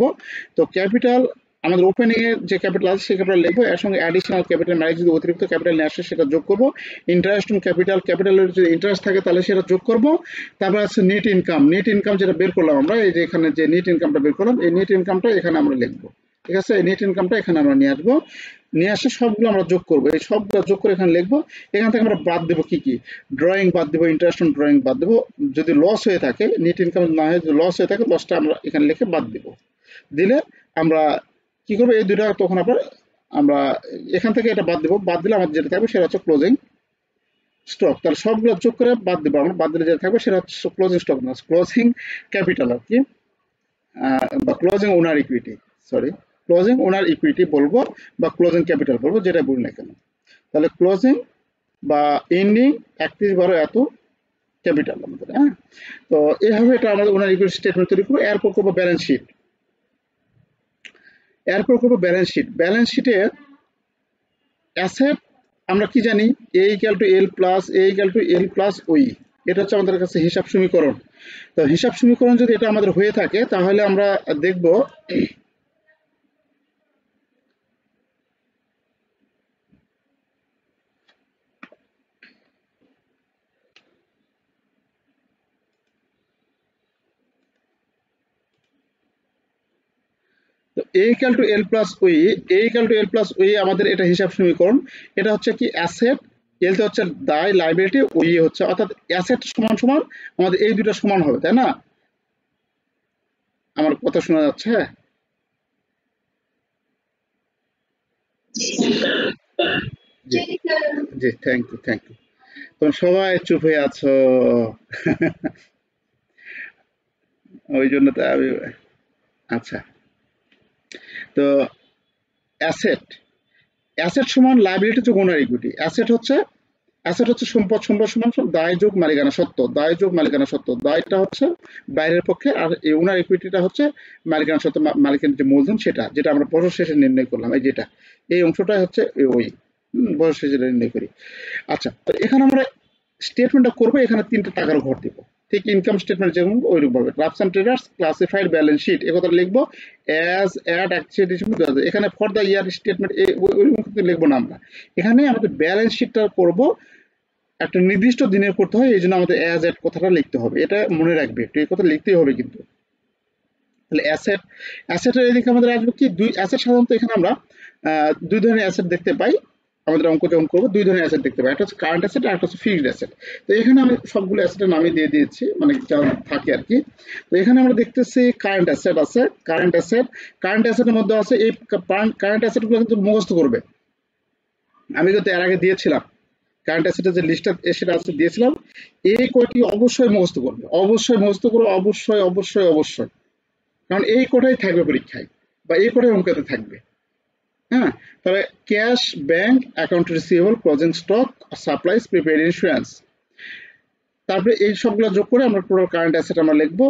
তো ক্যাপিটাল আমাদের ওপেনিং এর যে ক্যাপিটাল আছে সেই ক্যাপিটাল লিখবো, এর সঙ্গে অ্যাডিশনাল ক্যাপিটাল মানে যদি অতিরিক্ত ক্যাপিটাল নিয়ে আসে সেটা যোগ করব, ইন্টারেস্ট অন ক্যাপিটাল, ক্যাপিটালের যদি ইন্টারেস্ট থাকে তাহলে সেটা যোগ করব। তারপর আছে নেট ইনকাম, নেট ইনকাম যেটা বের করলাম আমরা, এই যে এখানে যে নেট ইনকামটা বের করলাম, এই নেট ইনকামটা এখানে আমরা লিখবো। ঠিক আছে, এই নেট ইনকামটা এখানে আমরা নিয়ে আসবো, নিয়ে আসে সবগুলো আমরা যোগ করবো, এই সবগুলো যোগ করে এখানে লিখবো। এখান থেকে আমরা বাদ দেবো কি কি, ড্রয়িং বাদ দেবো, ইন্টারেস্ট অন ড্রয়িং বাদ দেবো, যদি লস হয়ে থাকে নেট ইনকাম না হয়, যদি লস হয়ে থাকে লসটা আমরা এখানে লিখে বাদ দেবো। দিলে আমরা কি করবো, এই দুইটা তখন আবার আমরা এখান থেকে এটা বাদ দেবো, বাদ দিলে আমাদের যেটা থাকবে সেটা হচ্ছে ক্লোজিং স্টক। তাহলে সবগুলো যোগ করে বাদ দেবো আমরা, বাদ দিলে যেটা থাকবে সেটা হচ্ছে ক্লোজিং স্টক না, ক্লোজিং ক্যাপিটাল আর কি, বা ক্লোজিং ওনার ইকুইটি, সরি ক্লোজিং ওনার ইকুইটি বলবো বা ক্লোজিং ক্যাপিটাল বলবো, যেটা বলি না কেন। তাহলে ক্লোজিং বা এন্ডিং 31/12 এত ক্যাপিটাল আমাদের। হ্যাঁ, তো এইভাবে এটা আমাদের ওনার ইকুইটি স্টেটমেন্ট তৈরি করবো। এরপর করবো ব্যালেন্স শিট, এরপর করবো ব্যালেন্স শিট। ব্যালেন্স শিটে অ্যাসেট আমরা কি জানি, A equal to L plus A equal to L plus ওই, এটা হচ্ছে আমাদের কাছে হিসাব সমীকরণ। তো হিসাব সমীকরণ যদি এটা আমাদের হয়ে থাকে তাহলে আমরা দেখব তো এ ইকুয়াল টু এল প্লাস ওই, এ ইকুয়াল টু এল প্লাস ওই আমাদের এটা হিসাব সমীকরণ। এটা হচ্ছে কি অ্যাসেট, এলতে হচ্ছে দায় লাইবিলিটি, ওই হচ্ছে, অর্থাৎ অ্যাসেট সমান সমান আমাদের এই দুটো সমান হবে, তাই না? আমার কথা শোনা যাচ্ছে? জি জি, থ্যাংক ইউ থ্যাংক ইউ। তোমরা সবাই চুপ হয়ে আছো। ওই জন্য তো আমি, আচ্ছা, তো অ্যাসেট, অ্যাসেট সমান লাইবিলিটি যোগ ওনার ইকুইটি। অ্যাসেট হচ্ছে সম্পদ, সম্পদ সমান দায় যোগ মালিকানা সত্ত্ব, দায় যোগ মালিকানা সত্ত্ব, দায়টা হচ্ছে বাইরের পক্ষে, আর এই ওনার ইকুইটিটা হচ্ছে মালিকানা সত্ত্ব, মালিকের যে মূলধন সেটা, যেটা আমরা বছর শেষে নির্ণয় করলাম, এই যেটা এই অংশটাই হচ্ছে ওই বছর শেষে নির্ণয় করি। আচ্ছা, তো এখানে আমরা স্টেটমেন্টটা করবো, এখানে 3টা টাকার ঘর দিব, ঠিক ইনকাম স্টেটমেন্ট যেমন ওইরকম ভাবে। Drafts and traders classified balance sheet এ কথা লিখবো, অ্যাজ অ্যাট অ্যাকচুয়ালি এখানে ফর দ্য ইয়ার স্টেটমেন্ট ওইরকম কিন্তু লিখবো না আমরা, এখানে আমাদের ব্যালেন্স শিটটা করব একটা নির্দিষ্ট দিনের করতে হয়, এই জন্য আমাদের অ্যাজ অ্যাট কথাটা লিখতে হবে, এটা মনে রাখবে একটু, এই কথা লিখতেই হবে কিন্তু। তাহলে অ্যাসেট, অ্যাসেটের এদিকে আমাদের আসবে কি, দুই অ্যাসেট, সাধারণত এখানে আমরা দুই ধরনের অ্যাসেট দেখতে পাই, আমাদের অঙ্ক যখন করবো দুই ধরনের অ্যাসেট দেখতে পাই, একটা হচ্ছে কারেন্ট অ্যাসেট আর একটা হচ্ছে ফিক্সড অ্যাসেট। তো এখানে আমি সবগুলো অ্যাসেটের নামই দিয়ে দিয়েছি, মানে যা থাকে আর কি। তো এখানে আমরা দেখতেছি কারেন্ট অ্যাসেট আছে, কারেন্ট অ্যাসেট, কারেন্ট অ্যাসেটের মধ্যে আছে এই কারেন্ট অ্যাসেটগুলো কিন্তু মুখস্থ করবে, আমি কিন্তু এর আগে দিয়েছিলাম কারেন্ট অ্যাসেটের যে লিস্টটা সেটা আছে দিয়েছিলাম, এই কয়টি অবশ্যই মুখস্থ করবে, অবশ্যই মুখস্থ করবে, অবশ্যই অবশ্যই অবশ্যই, কারণ এই কটাই থাকবে পরীক্ষায় বা এই কটাই অঙ্কতে থাকবে। হ্যাঁ, তবে cash, bank, account receivable, closing stock, supplies, prepaid, insurance, তারপরে এই সবগুলো যোগ করে আমরা টোটাল কারেন্ট অ্যাসেট আমরা লিখবো।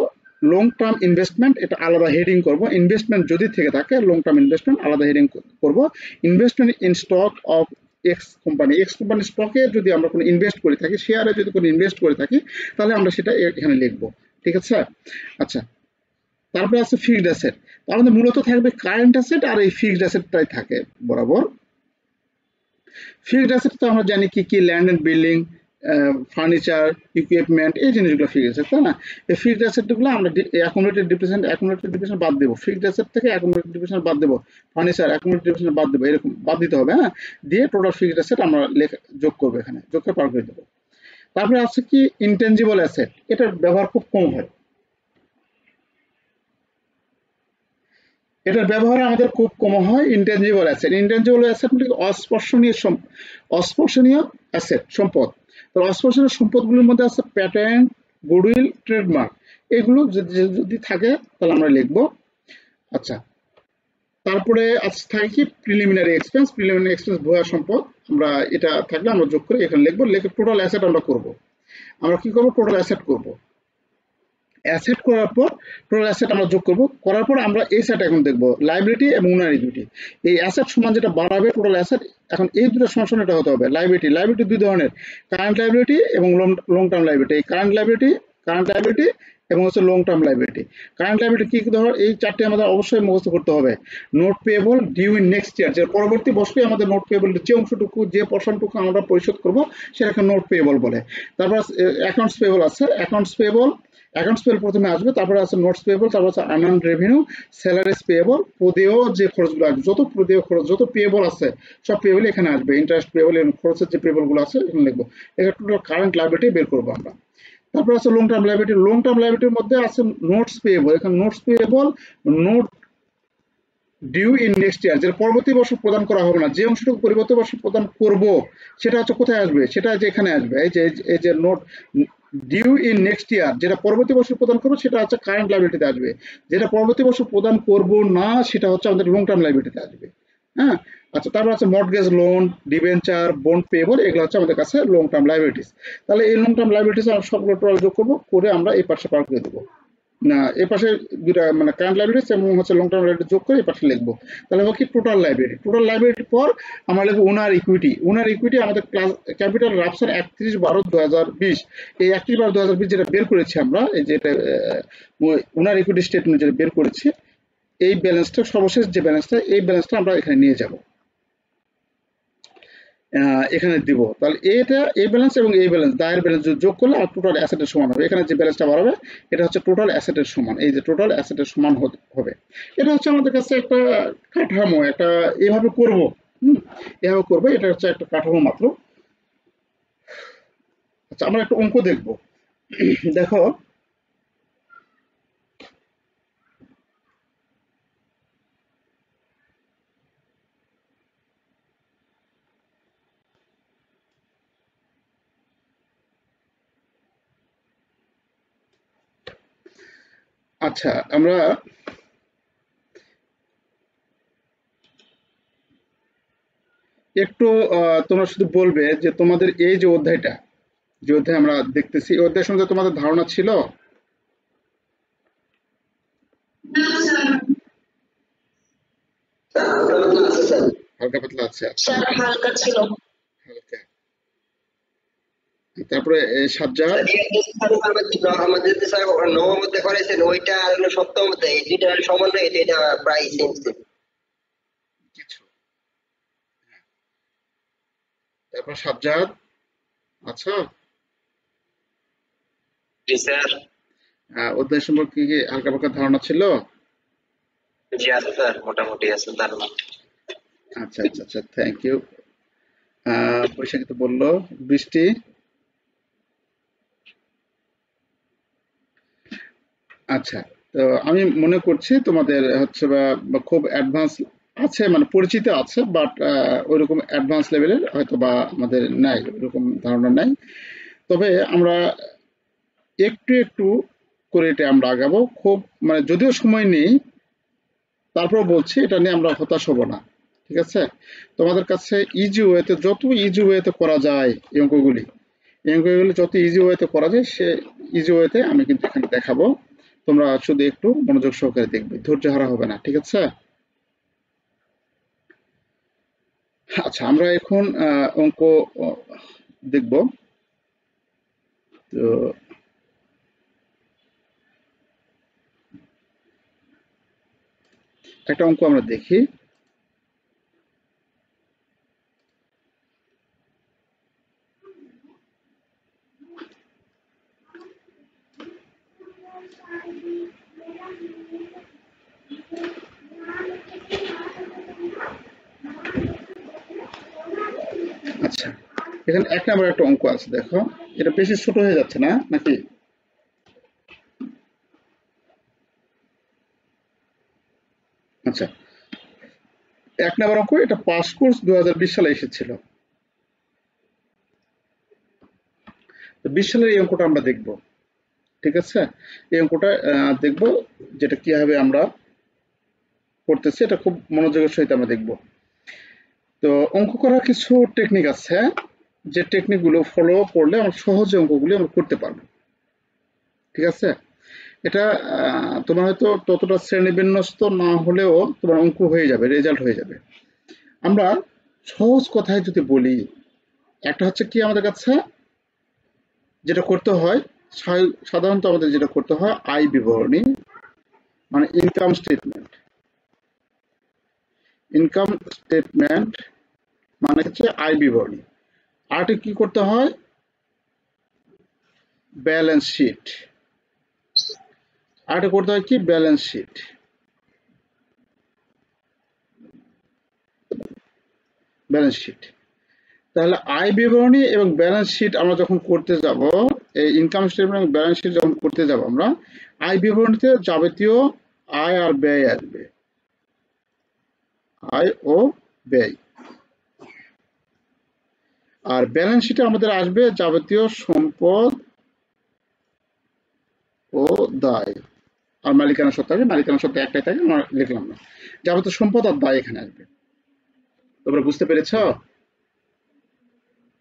লং টার্ম ইনভেস্টমেন্ট এটা আলাদা হেডিং করব, ইনভেস্টমেন্ট যদি থেকে থাকে লং টার্ম ইনভেস্টমেন্ট আলাদা হেডিং করব। Investment in stock of x company, x কোম্পানির স্টকে যদি আমরা কোনো ইনভেস্ট করে থাকি, শেয়ারে যদি কোনো ইনভেস্ট করে থাকি তাহলে আমরা সেটা এখানে লিখবো। ঠিক আছে, আচ্ছা, তারপরে আছে ফিক্সড অ্যাসেট, তার মধ্যে মূলত থাকবে কারেন্ট অ্যাসেট আর এই ফিক্সড অ্যাসেটটাই থাকে বরাবর। ফিক্সড অ্যাসেট তো আমরা জানি কি কি, land and building, furniture, equipment, এই জিনিসগুলো ফিক্সড অ্যাসেট, তাই না? এই ফিক্সড অ্যাসেটগুলো আমরা অ্যাকুমুলেটেড ডিপ্রিসিয়েশন বাদ দেবো, ফিক্সড অ্যাসেট থেকে অ্যাকুমুলেটেড ডিপ্রিসিয়েশন বাদ দেবো, ফার্নিচার অ্যাকুমুলেটেড ডিপ্রিসিয়েশন বাদ দেবো, এরকম বাদ দিতে হবে। হ্যাঁ, দিয়ে টোটাল ফিক্সড অ্যাসেট আমরা যোগ করবো, এখানে যোগ করে পার করে দেবো। তারপরে আছে কি ইনটেনজিবল অ্যাসেট, এটার ব্যবহার খুব কম হয়, এটার ব্যবহার আমাদের খুব কম হয়। ইনটেনজিবল অ্যাসেট, ইনটেনজিবল অ্যাসেট মানে অস্পর্শনীয় অস্পর্শনীয় অ্যাসেট, সম্পদ। তো অস্পর্শনীয় সম্পদগুলোর মধ্যে আছে প্যাটেন্ট, গুডউইল, ট্রেডমার্ক, এগুলো যদি থাকে তাহলে আমরা লিখবো। আচ্ছা, তারপরে থাকে কি প্রিলিমিনারি এক্সপেন্স, প্রিলিমিনারি এক্সপেন্স ভুয়া সম্পদ, আমরা এটা থাকলে আমরা যোগ করে এখানে লিখবো, লিখে টোটাল অ্যাসেট আমরা করব। আমরা কি করবো, টোটাল অ্যাসেট করব, অ্যাসেট করার পর টোটাল অ্যাসেট আমরা যোগ করব, করার পর আমরা এই সেট এখন দেখব লাইবিলিটি এবং ওনার ইকুইটি। এই অ্যাসেট সমান যেটা বাড়াবে টোটাল অ্যাসেট, এখন এই দুটো সমান এটা হতে হবে। লাইবিলিটি, লাইবিলিটি দুই ধরনের, কারেন্ট লাইবিলিটি এবং লং টার্ম লাইবিলিটি। এই কারেন্ট লাইবিলিটি এবং হচ্ছে long term liability. Current liability কি ধরো, এই চারটি আমাদের অবশ্যই মুখস্থ করতে হবে। Note payable due in next year, যে পরবর্তী বছরে আমাদের নোট পেয়েবল যে অংশটুকু যে পোর্শনটুকু আমরা পরিশোধ করব সেটাকে নোট পেয়েবল বলে। তারপর অ্যাকাউন্টস পেয়েবল আছে, অ্যাকাউন্টস পেয়েবল প্রথমে আসবে, তারপরে আছে নোটস পেয়েবল, তারপর আছে আনআর্নড রেভিনিউ, স্যালারিজ পেয়েবল, প্রদেয় যে খরচগুলো আসবে, যত প্রদেয় খরচ যত পেয়েবল আছে সব পেয়েবল এখানে আসবে, ইন্টারেস্ট পেয়েবল এবং খরচের যে পেয়েবল গুলো আছে এখানে লিখবো। এটা টোটাল কারেন্ট লাইবিলিটি বের করবো আমরা। তারপর আছে long term liability, long term লাইবিলিটির মধ্যে আছে নোটস পেয়েবল, এখানে notes payable note due in next year, যেটা পরবর্তী বছর প্রদান করা হবে না, যে অংশটুকু পরবর্তী বছর প্রদান করব সেটা হচ্ছে কোথায় আসবে, সেটা যে এখানে আসবে, এই যে note due in next year, যেটা পরবর্তী বছর প্রদান করবো সেটা হচ্ছে কারেন্ট লাইবিলিটিতে আসবে, যেটা পরবর্তী বছর প্রদান করব না সেটা হচ্ছে আমাদের লং টার্ম লাইবিলিটিতে আসবে। হ্যাঁ, আচ্ছা, তারপর আছে mortgage loan, debenture, bond payable, এগুলো হচ্ছে আমাদের কাছে লং টার্ম লাইবিলিটিস। তাহলে এই লং টার্ম লাইবিলিটিস আমরা সবগুলো টোটাল যোগ করবো, করে আমরা এই পাশে পার করে দেবো না, এই পাশে দুটা মানে কারেন্ট লাইবিলিটিস এবং হচ্ছে লং টার্ম লাইবিলিটি যোগ করে এই পাশে লিখবো। তাহলে হবে কি টোটাল লাইবিলিটি, টোটাল লাইবিলিটির পর আমরা লিখবো ওনার ইকুইটি। ওনার ইকুইটি আমাদের ক্লাস ক্যাপিটাল রাফসান 31/12/2020, এই 31/12/2020 যেটা বের করেছি আমরা, এই যে এটা ওনার ইকুইটি স্টেটমেন্ট যেটা বের করেছি, এই ব্যালেন্সটা সর্বশেষ যে ব্যালেন্সটা, এই ব্যালেন্সটা আমরা এখানে নিয়ে যাব, এখানে দিব। তাহলে এটা এই ব্যালেন্স এবং এই ব্যালেন্স দায়ের ব্যালেন্স যোগ করলে আর টোটাল অ্যাসেটের সমান হবে। এখানে যে ব্যালেন্সটা বাড়াবে এটা হচ্ছে টোটাল অ্যাসেটের সমান, এই যে টোটাল অ্যাসেটের সমান হবে। এটা হচ্ছে আমাদের কাছে একটা কাঠামো, একটা এভাবে করব, এভাবে করবো, এটা হচ্ছে একটা কাঠামো মাত্র। আচ্ছা, আমরা একটা অঙ্ক দেখব। দেখো, আচ্ছা আমরা একটু তোমরা শুধু বলবে যে তোমাদের এই যে অধ্যায়টা, যে অধ্যায় আমরা দেখতেছি, এই অধ্যায় সম্বন্ধে তোমাদের ধারণা ছিল? হালকা পাতলা আছে, আচ্ছা, হালকা ছিল, হালকা। তারপরে সাজ্জাদ, আমাদের যে স্যার নবম মধ্যে করেছেন ওইটা আর হলো সপ্তম মধ্যে, এই দুইটা সমন্বয় এটা প্রায় সেম সেম কিছু। তারপর সাজ্জাদ, আচ্ছা, জি স্যার। অধ্যায় সম্পর্কে কি হালকা পাতলা ধারণা ছিল? জি আছে স্যার, মোটামুটি আছে ধারণা। আচ্ছা আচ্ছা আচ্ছা, থ্যাংক ইউ। বৈশাখী তো বললো, বৃষ্টি, আচ্ছা। তো আমি মনে করছি তোমাদের হচ্ছে বা খুব অ্যাডভান্স আছে, মানে পরিচিত আছে, বাট ওইরকম অ্যাডভান্স লেভেলের হয়তো বা আমাদের নাই, ওইরকম ধারণা নাই। তবে আমরা একটু একটু করে এটা আমরা আগাবো, খুব মানে যদিও সময় নেই, তারপর বলছি এটা নিয়ে আমরা হতাশ হব না, ঠিক আছে? তোমাদের কাছে ইজি ওয়েতে, যত ইজি ওয়েতে করা যায় এই অঙ্কগুলি, এই অঙ্কগুলি যত ইজি ওয়েতে করা যায় সে ইজি ওয়েতে আমি কিন্তু এখানে দেখাবো। তোমরা শুধু একটু মনোযোগ সহকারে দেখবে, ধৈর্য হারা হবে না, ঠিক আছে? আচ্ছা, আমরা এখন অঙ্ক দেখব। তো একটা অঙ্ক আমরা দেখি। আচ্ছা, এখানে 1 নম্বর একটা অঙ্ক আছে, দেখো এটা বেশি ছোট হয়ে যাচ্ছে না নাকি? আচ্ছা, 1 নম্বর অঙ্ক, এটা পাস কোর্স 2020 সালে এসেছিল। তো 20 সালের এই অঙ্কটা আমরা দেখব, ঠিক আছে? এই অঙ্কটা দেখব, যেটা কিভাবে আমরা করতেছি এটা খুব মনোযোগের সহিত আমরা দেখব। তো অঙ্ক করার কিছু টেকনিক আছে, যে টেকনিকগুলো ফলো করলে আমরা সহজে অঙ্কগুলি আমরা করতে পারবো, ঠিক আছে? এটা তোমার হয়তো ততটা শ্রেণীবিন্যস্ত না হলেও তোমার অঙ্ক হয়ে যাবে, রেজাল্ট হয়ে যাবে। আমরা সহজ কথায় যদি বলি, একটা হচ্ছে কি আমাদের কাছে যেটা করতে হয়, সাধারণত আমাদের যেটা করতে হয় আয় বিবরণী, মানে ইনকাম স্টেটমেন্ট। ইনকাম স্টেটমেন্ট মানে হচ্ছে আয় বিবরণী। আরেকটা কি করতে হয়, ব্যালেন্স শিট। আরেকটা করতে হয় কি, ব্যালেন্স শিট। Balance sheet. তাহলে আয় বিবরণী এবং ব্যালেন্স শিট আমরা যখন করতে যাব, এই ইনকাম স্টেটমেন্ট এবং ব্যালেন্স শিট যখন করতে যাব আমরা, আয় বিবরণীতে যাবতীয় আয় আর ব্যয় আসবে, আয় ও ব্যয়। আর ব্যালেন্স শিটে আমাদের আসবে যাবতীয় সম্পদ ও দায়। আর মালিকানা সত্ত্ব আসবে, মালিকানা সত্ত্ব একটাই থাকে, আমরা লিখলাম না। যাবতীয় সম্পদ আর দায় এখানে আসবে। তোমরা বুঝতে পেরেছ?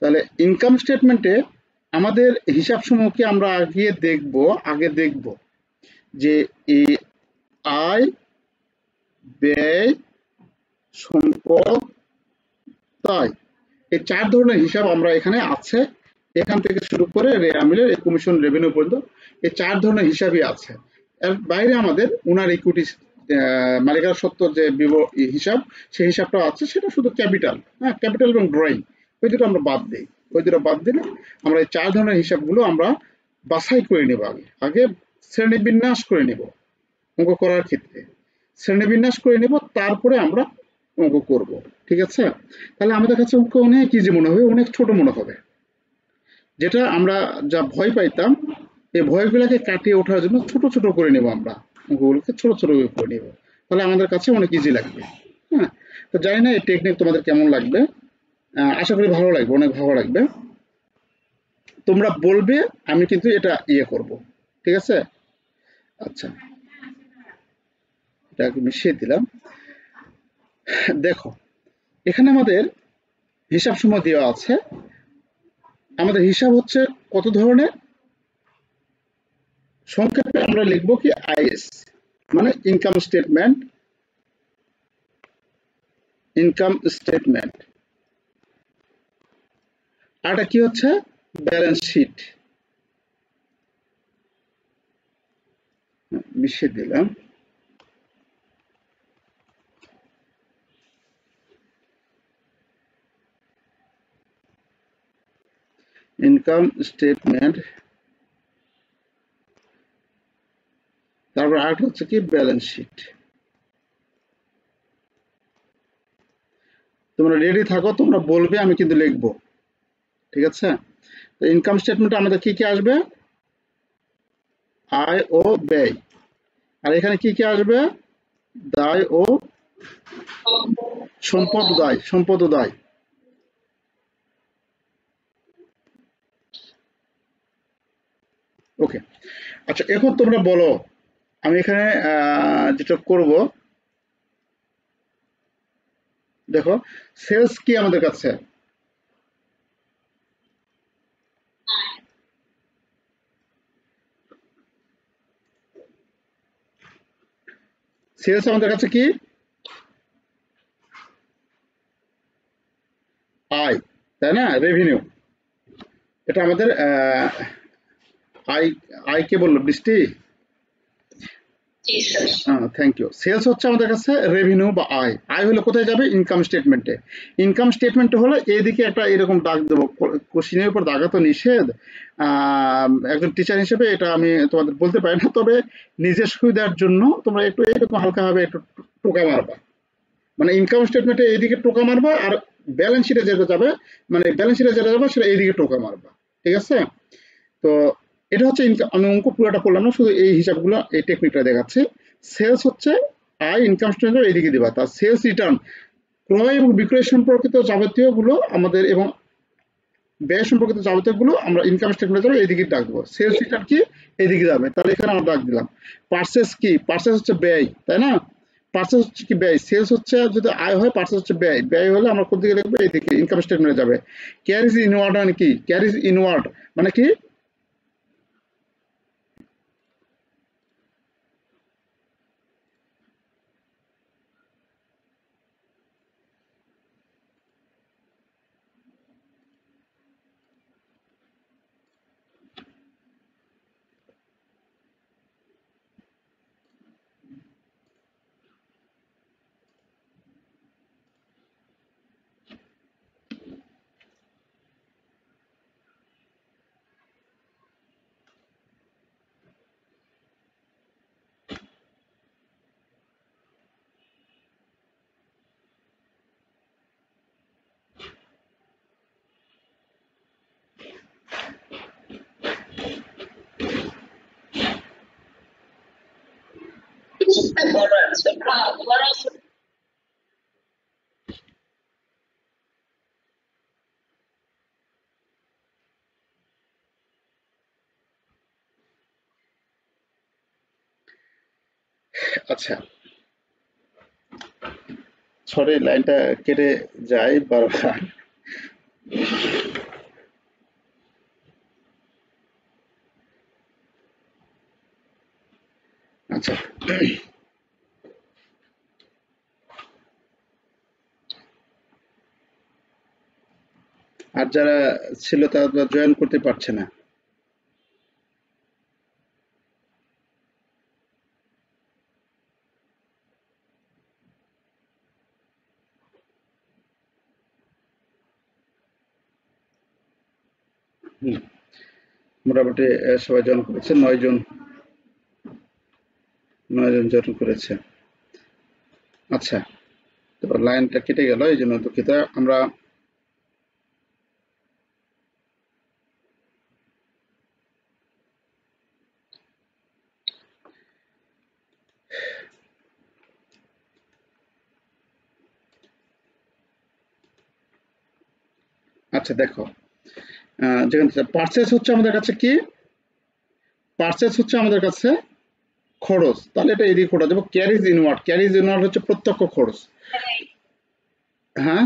তাহলে ইনকাম স্টেটমেন্টে আমাদের হিসাব সমূহকে আমরা আগে দেখব যে এই আয়, ব্যয়, সম্পদ, দায়, এই 4 ধরনের হিসাব আমরা এখানে আছে। এখান থেকে শুরু করে আমিলের কমিশন রেভিনিউ পর্যন্ত এই 4 ধরনের হিসাবই আছে। এর বাইরে আমাদের ওনার ইকুইটি মালিকানা সত্ত্বর যে হিসাব, সেই হিসাবটা আছে, সেটা শুধু ক্যাপিটাল। হ্যাঁ, ক্যাপিটাল এবং ড্রয়িং, ওই দুটো আমরা বাদ দিই। ওই দুটো বাদ দিলে আমরা এই 4 ধরনের হিসাবগুলো আমরা বাছাই করে নেব। আগে শ্রেণীবিন্যাস করে নেব অঙ্ক করার ক্ষেত্রে। শ্রেণীবিন্যাস করে নেব, তারপরে আমরা অঙ্ক করব। ঠিক আছে? তাহলে আমাদের কাছে অঙ্ক অনেক ইজি মনে হবে, অনেক ছোট মনে হবে। যেটা আমরা যা ভয় পাইতাম, এই ভয়গুলোকে কাটিয়ে ওঠার জন্য ছোট ছোট করে নেব, আমরা অঙ্কগুলোকে ছোট ছোট করে নেব। তাহলে আমাদের কাছে অনেক ইজি লাগবে। হ্যাঁ, তো জানি না এই টেকনিক তোমাদের কেমন লাগবে। আশা করি ভালো লাগবে, অনেক ভালো লাগবে। তোমরা বলবে, আমি কিন্তু এটা করব। ঠিক আছে? আচ্ছা, এটাকে মিশিয়ে দিলাম। দেখো, এখানে আমাদের হিসাব সমূহ দেওয়া আছে। আমাদের হিসাব হচ্ছে কত ধরনের, সংক্ষেপে আমরা লিখব কি আইএস, মানে ইনকাম স্টেটমেন্ট। Income statement. আর এটা কি হচ্ছে, ব্যালেন্স শিট। মিশিয়ে দিলাম। ইনকাম স্টেটমেন্ট, তারপর আরেকটা হচ্ছে কি ব্যালেন্স শিট। তোমরা রেডি থাকো, তোমরা বলবে, আমি কিন্তু লিখবো। ঠিক আছে? তো ইনকাম স্টেটমেন্টে আমাদের কি কি আসবে, আয় ও ব্যয়। আর এখানে কি কি আসবে, দায় ও সম্পদ, দায়, সম্পদ ও দায়। ওকে, আচ্ছা, এখন তোমরা বলো, আমি এখানে যেটা করব, দেখো সেলস কি আমাদের কাছে, সেলস আমাদের কাছে কি, আয়, তাই না, রেভিনিউ। এটা আমাদের আয়। আয় কে বললো বৃষ্টি? Thank you. সেলস হচ্ছে আমাদের কাছে রেভিনিউ বা আয়। আয় হলো কোথায় যাবে, ইনকাম স্টেটমেন্টে। ইনকাম স্টেটমেন্টে হলো এইদিকে একটা এরকম দাগ দেবো, কোশ্চিনের উপর দাগা তো নিষেধ। একজন টিচার হিসেবে এটা আমি তোমাদের বলতে পারি না, তবে নিজের সুবিধার জন্য তোমরা একটু এরকম হালকাভাবে একটু টোকা মারবা। মানে ইনকাম স্টেটমেন্টে এইদিকে টোকা মারবা, আর ব্যালেন্স শিটে যেটা যাবে, মানে ব্যালেন্স শিটে যেটা যাবে সেটা এইদিকে টোকা মারবা। ঠিক আছে? তো এটা হচ্ছে ইনকাম। আমি অঙ্ক পুরোটা করলাম না, শুধু এই হিসাবগুলো, এই টেকনিকটা দেখাচ্ছি। সেলস হচ্ছে আয়, ইনকাম স্টেটমেন্ট এইদিকে দিবা। তার সেলস রিটার্ন, ক্রয় এবং বিক্রয় সম্পর্কিত যাবতীয় গুলো আমাদের, এবং ব্যয় সম্পর্কিত যাবতীয় গুলো আমরা ইনকাম স্টেটমেন্টে যাবে এইদিকে ডাক দেবো। সেলস রিটার্ন কি, এইদিকে যাবে, তাহলে এখানে আমরা ডাক দিলাম। পার্সেস কি, পার্সেস হচ্ছে ব্যয়, তাই না? পার্সেস হচ্ছে কি, ব্যয়। সেলস হচ্ছে যদি আয় হয়, পার্সেস হচ্ছে ব্যয়। ব্যয় হলে আমরা কোন দিকে লিখবো, এইদিকে ইনকাম স্টেটমেন্টে যাবে। ক্যারিজ ইনওয়ার্ড মানে কি, ক্যারিজ ইনওয়ার্ড মানে কি, বড় আছে বড় আছে আচ্ছা, সরি লাইনটা কেটে যায় বারবার। আচ্ছা, আর যারা ছিল তারা জয়েন করতে পারছে না। হুম, মোটামুটি সবাই জয়েন করেছে, 9 জন, 9 জন জয়েন করেছে। আচ্ছা, তো লাইনটা কেটে গেল, এই জন্য দুঃখিত। আমরা আচ্ছা দেখো, যেখানে পার্চেস হচ্ছে আমাদের কাছে কি, পার্চেস হচ্ছে আমাদের কাছে খরচ, তাহলে এটা এদিকে খরচ দেবো। ক্যারিজ ইনওয়ার্ড, ক্যারিজ ইনওয়ার্ড হচ্ছে প্রত্যক্ষ খরচ। হ্যাঁ,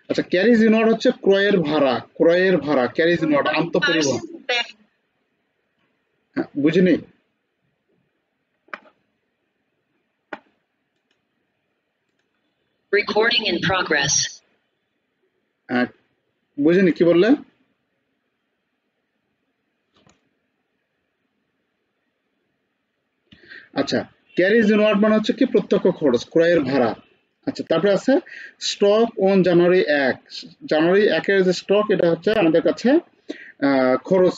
আচ্ছা, ক্যারিজ ইনওয়ার্ড হচ্ছে ক্রয়ের ভাড়া, ক্রয়ের ভাড়া ক্যারিজ ইনওয়ার্ড, আন্তঃপরিবহন। হ্যাঁ, বুঝিনি। Recording in progress. বুঝিনি কি বললে? আচ্ছা, ক্যারিজ ইনওয়ার্ড মানে হচ্ছে কি প্রত্যক্ষ খরচ, ক্রয়ের ভাড়া। আচ্ছা, তারপরে আছে স্টক অন জানুয়ারি 1, জানুয়ারি 1-এর যে স্টক, এটা হচ্ছে আমাদের কাছে খরচ।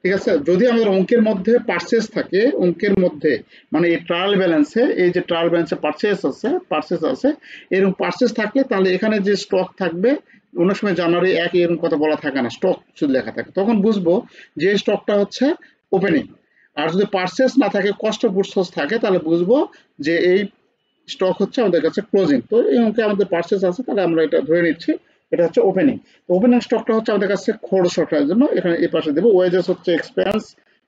ঠিক আছে, যদি আমাদের অঙ্কের মধ্যে পার্চেস থাকে, অঙ্কের মধ্যে মানে এই ট্রায়াল ব্যালেন্সে, এই যে ট্রায়াল ব্যালেন্সে পার্চেস আছে, এরকম পার্চেস থাকলে তাহলে এখানে যে স্টক থাকবে, অনেক সময় জানুয়ারি 1 এরকম কথা বলা থাকে না, স্টক শুধু লেখা থাকে, তখন বুঝবো যে স্টকটা হচ্ছে ওপেনিং। আর যদি পার্চেস না থাকে, কস্ট অফ গুডস থাকে, তাহলে বুঝবো যে এই স্টক হচ্ছে আমাদের কাছে ক্লোজিং। তো এই অঙ্কে আমাদের পার্চেস আছে, তাহলে আমরা এটা ধরে নিচ্ছি এটা হচ্ছে ওপেনিং। ওপেনিং স্টকটা হচ্ছে আমাদের কাছে খরচ সরকারের জন্য, এখানে এই পাশে দেবো। ওয়েজেস হচ্ছে এক্সপেন্স,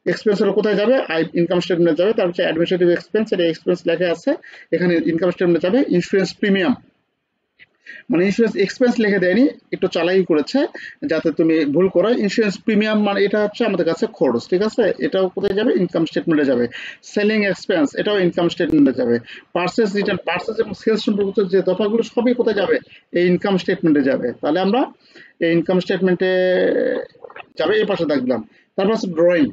এক্সপেন্স হলো কোথায় যাবে, ইনকাম স্টেটমেন্টে যাবে। তার হচ্ছে অ্যাডমিনিস্ট্রেটিভ এক্সপেন্স, এটা এক্সপেন্স লেখা আছে এখানে, ইনকাম স্টেটমেন্টে যাবে। ইন্স্যুরেন্স প্রিমিয়াম, মানে ইন্স্যুরেন্স এক্সপেন্স লিখে দেয়নি, একটু চালাই করেছে যাতে তুমি ভুল করো। ইন্স্যুরেন্স প্রিমিয়াম মানে এটা হচ্ছে আমাদের কাছে খরচ। ঠিক আছে, এটাও কোথায় যাবে, ইনকাম স্টেটমেন্টে যাবে। সেলিং এক্সপেন্স, এটাও ইনকাম স্টেটমেন্টে যাবে। পার্চেস রিটার্ন, পার্চেস এবং সেলস সম্পর্কিত যে দফাগুলো সবই কোথায় যাবে, এই ইনকাম স্টেটমেন্টে যাবে। তাহলে আমরা এই ইনকাম স্টেটমেন্টে যাবে, এই পাশে দেখলাম। তারপর আছে ড্রয়িং,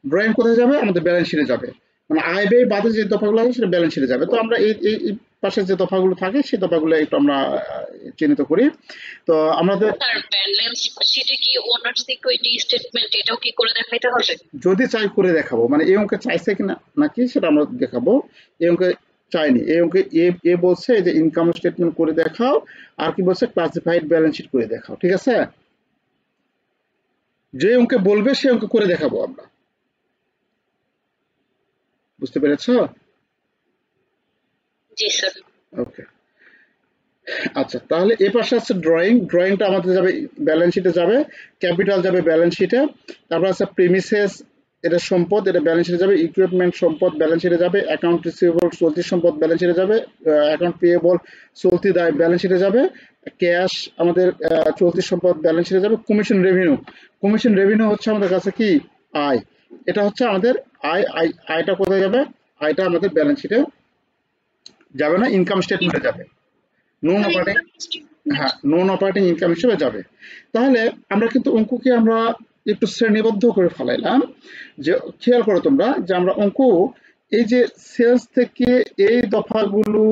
ড্রয়িং কোথায় যাবে, আমাদের ব্যালেন্স শিটে যাবে। মানে আয় ব্যয় বাদে যে দফাগুলো আছে সেটা ব্যালেন্স শিটে যাবে। তো আমরা এই পাশে যে দফাগুলো থাকে সেই দফাগুলো একটু আমরা চিহ্নিত করি। তো আমাদের স্যার ব্যালেন্স শিটে কি ওনার্স ইকুইটি স্টেটমেন্ট এটাও কি করে দেখাইতে হবে? যদি চাই করে দেখাবো, মানে এই অঙ্কে চাইছে কিনা নাকি সেটা আমরা দেখাবো। এই অঙ্কে চাইনি, এই অঙ্কে এ বলছে যে ইনকাম স্টেটমেন্ট করে দেখাও, আর কি বলছে ক্লাসিফাইড ব্যালেন্স শিট করে দেখাও। ঠিক আছে, যে অঙ্কে বলবে সেই অঙ্কে করে দেখাবো আমরা। বুঝতে পেরেছো? জি স্যার। ওকে, আচ্ছা, তাহলে এ পাশে আছে ড্রয়িং, ড্রয়িংটা আমাদের যাবে ব্যালেন্স শিটে যাবে, ক্যাপিটাল যাবে ব্যালেন্স শিটে। তারপর আছে প্রিমিসেস, এটা সম্পদ, এটা ব্যালেন্স শিটে যাবে। ইকুইপমেন্ট সম্পদ ব্যালেন্স শিটে যাবে। অ্যাকাউন্ট রিসিভেবল চলতি সম্পদ ব্যালেন্স শিটে যাবে। অ্যাকাউন্ট পেয়েবল চলতি দায় ব্যালেন্স শিটে যাবে। ক্যাশ আমাদের চলতি সম্পদ ব্যালেন্স শিটে যাবে। কমিশন রেভিনিউ, কমিশন রেভিনিউ হচ্ছে আমাদের কাছে কি আয়, এটা হচ্ছে আমাদের আয়টা কোথায় যাবে, আয়টা আমাদের ব্যালেন্স শিটে যাবে না, ইনকাম স্টেটমেন্টে যাবে। নন অপারেটিং, হ্যাঁ, নন অপারেটিং ইনকাম হিসেবে যাবে। তাহলে আমরা কিন্তু অঙ্ককে আমরা একটু শ্রেণীবদ্ধ করে ফেলাইলাম। যে খেয়াল করো তোমরা যে আমরা অঙ্ক, এই যে সেলস থেকে এই দফাগুলো,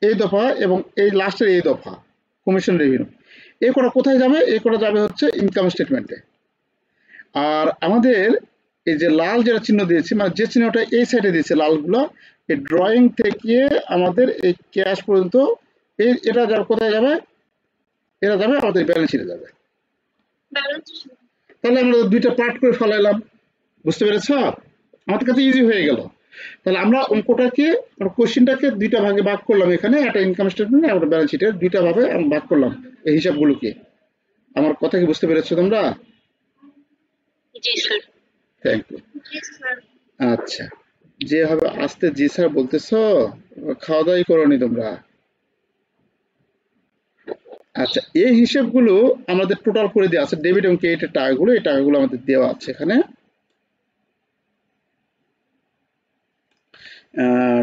এই দফা এবং এই লাস্টের এই দফা কমিশন রেভিনিউ, এই কটা কোথায় যাবে, এই কটা যাবে হচ্ছে ইনকাম স্টেটমেন্টে। আর আমাদের এই যে লাল যেটা চিহ্ন দিয়েছি, মানে যে চিহ্নটা এই সাইডে দিয়েছে লালগুলো, এই ড্রয়িং থেকে আমাদের এই ক্যাশ পর্যন্ত, এটা যাবে কোথায় যাবে, এরা যাবে আমাদের ব্যালেন্স শিটে যাবে। তাহলে আমরা দুইটা পার্ট করে ফেলাইলাম। বুঝতে পেরেছ? আমাদের কাছে ইজি হয়ে গেল। তাহলে আমরা অঙ্কটাকে কোশ্চেনটাকে দুইটা ভাগে ভাগ করলাম, এখানে একটা ইনকাম স্টেটমেন্ট আর একটা ব্যালেন্স শিটের দুইটা ভাবে আমরা ভাগ করলাম এই হিসাবগুলোকে। আমার কথা কি বুঝতে পেরেছো তোমরা? জি স্যার। Thank you. আচ্ছা, যেভাবে আস্তে জি স্যার বলতেছো, খাওয়া দাওয়াই করোনি তোমরা? আচ্ছা, এই হিসাবগুলো আমাদের টোটাল করে দেওয়া আছে, ডেবিট এবং ক্রেডিটের টাকাগুলো, এই টাকাগুলো আমাদের দেওয়া আছে এখানে।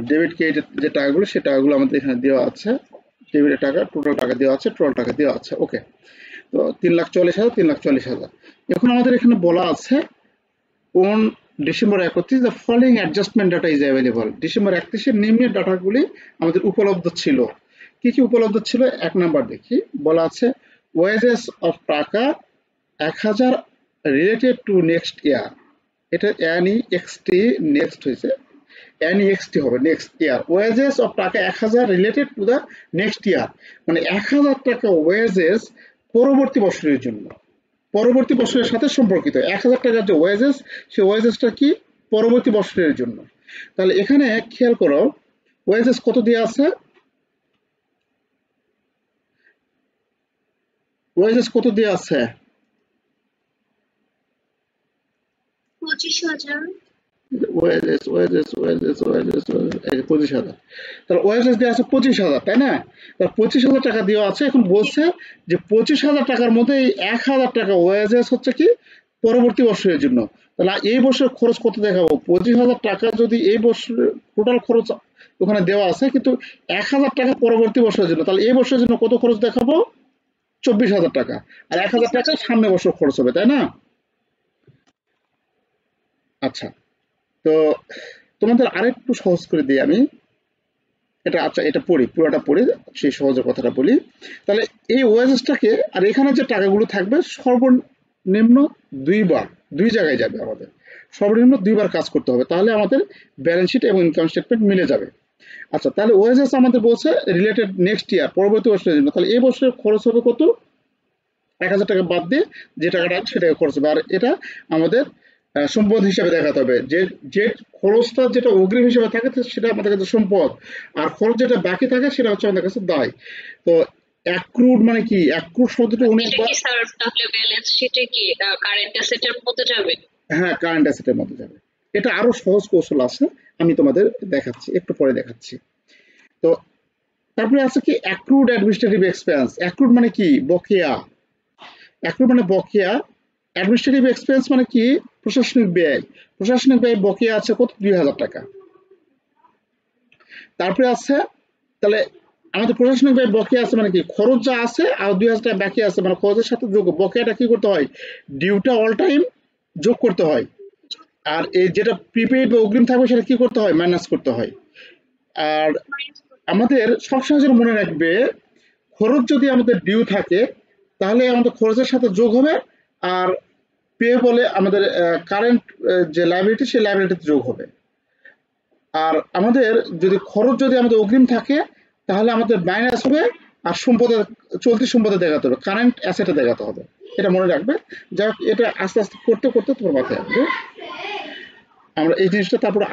ডেবিট ক্রেডিট যে টাকাগুলো, সে টাকাগুলো আমাদের এখানে দেওয়া আছে। ডেবিটের টাকা টোটাল টাকা দেওয়া আছে, টোটাল টাকা দেওয়া আছে। ওকে, তো 3,40,000, 3,40,000। এখন আমাদের এখানে বলা আছে on December 31 the following adjustment data is available. December 31 নিম্নের ডাটাগুলি আমাদের উপলব্ধ ছিল। কি কি উপলব্ধ ছিল? এক নাম্বার দেখি, বলা আছে ওয়েজেস অফ টাকা 1,000 রিলেটেড টু নেক্সট ইয়ার। এটা এনইএক্সটি নেক্সট হয়েছে, এনইএক্সটি হবে নেক্সট ইয়ার। ওয়েজেস অফ টাকা 1,000 related to the next year, মানে 1,000 টাকা ওয়েজেস পরবর্তী বছরের জন্য, পরবর্তী বছরের সাথে সম্পর্কিত। 1,000 টাকার যে ওয়েজেস, সেই ওয়েজেসটা কি? পরবর্তী বছরের জন্য। তাহলে এখানে খেয়াল করো, ওয়েজেস কত দেওয়া আছে? ওয়েজেস কত দেওয়া আছে? 25,000। Wages wages wages wages 25,000। তাহলে ওয়েজেস দেওয়া আছে 25,000, তাই না? তাহলে 25,000 টাকা দেওয়া আছে। এখন বলছে যে 25,000 টাকার মধ্যে এই 1,000 টাকা ওয়েজেস হচ্ছে কি? পরবর্তী বছরের জন্য। তাহলে এই বছর খরচ কত দেখাবো? 25,000 টাকা যদি এই বছর টোটাল খরচ ওখানে দেওয়া আছে, কিন্তু 1,000 টাকা পরবর্তী বছরের জন্য, তাহলে এই বছরের জন্য কত খরচ দেখাবো? 24,000 টাকা। আর 1,000 টাকা সামনে বছর খরচ হবে, তাই না? আচ্ছা, তো তোমাদের আরেকটু সহজ করে দিই আমি এটা। আচ্ছা, এটা পড়ি, পুরোটা পড়ি, সেই সহজের কথাটা বলি। তাহলে এই ওয়েজেসটাকে, আর এখানে যে টাকাগুলো থাকবে সর্বনিম্ন দুইবার, দুই জায়গায় যাবে আমাদের, সর্বনিম্ন দুইবার কাজ করতে হবে, তাহলে আমাদের ব্যালেন্স শিট এবং ইনকাম স্টেটমেন্ট মিলে যাবে। আচ্ছা, তাহলে ওয়েজেস আমাদের বলছে রিলেটেড নেক্সট ইয়ার, পরবর্তী বছরের জন্য। তাহলে এই বছরের খরচ হবে কত? 1,000 টাকা বাদ দিয়ে যে টাকাটা আছে সেটাকে খরচ হবে। আর এটা আমাদের সম্পদ হিসাবে দেখাতে হবে, যে যে খরচটা যেটা অগ্রিম হিসাবে থাকে সেটা আমাদের কাছে সম্পদ, আর খরচ যেটা বাকি থাকে সেটা হচ্ছে আমাদের কাছে দায়। তো অ্যাক্রুড মানে কি? অ্যাক্রুড শব্দটা উনি এটা কি স্যার তাহলে ব্যালেন্স শিটে কি কারেন্ট অ্যাসেটের মধ্যে যাবে? হ্যাঁ, কারেন্ট অ্যাসেটের মধ্যে যাবে। এটা আরো সহজ কৌশল আছে, আমি তোমাদের দেখাচ্ছি, একটু পরে দেখাচ্ছি। তো তারপরে আছে কি অ্যাক্রুড অ্যাডমিনিস্ট্রেটিভ এক্সপেন্স। অ্যাক্রুড মানে কি? বকেয়া। অ্যাক্রুড মানে বকেয়া। অ্যাডমিনিস্ট্রেটিভ এক্সপেন্স মানে কি? প্রশাসনিক ব্যয়। প্রশাসনিক ব্যয় বকেয়া আছে কত? 2,000 টাকা। তারপরে আছে, তাহলে আমাদের প্রশাসনিক ব্যয় বকেয়া আছে মানে কি? খরচ যা আছে আর 2,000 টাকা বাকি আছে, মানে খরচের সাথে যোগ, বকেয়াটা কি করতে হয়? ডিউটা অল টাইম যোগ করতে হয়। আর এই যেটা প্রিপেইড বা অগ্রিম থাকবে সেটা কি করতে হয়? মাইনাস করতে হয়। আর আমাদের সবসময় যেন মনে রাখবে, খরচ যদি আমাদের ডিউ থাকে তাহলে আমাদের খরচের সাথে যোগ হবে, আর পে বলে আমাদের কারেন্ট যে লাইবিলিটি, সেই লাইবিলিটিতে যোগ হবে। আর আমাদের যদি খরচ যদি আমাদের অগ্রিম থাকে তাহলে আমাদের মাইনাস হবে, আর সম্পদের, চলতি সম্পদে দেখাতে হবে, কারেন্ট অ্যাসেটে দেখাতে হবে। এটা মনে রাখবে। যাই হোক, এটা আস্তে আস্তে করতে করতে তোমার মাথায় আসবে আমরা এই জিনিসটা। তারপরে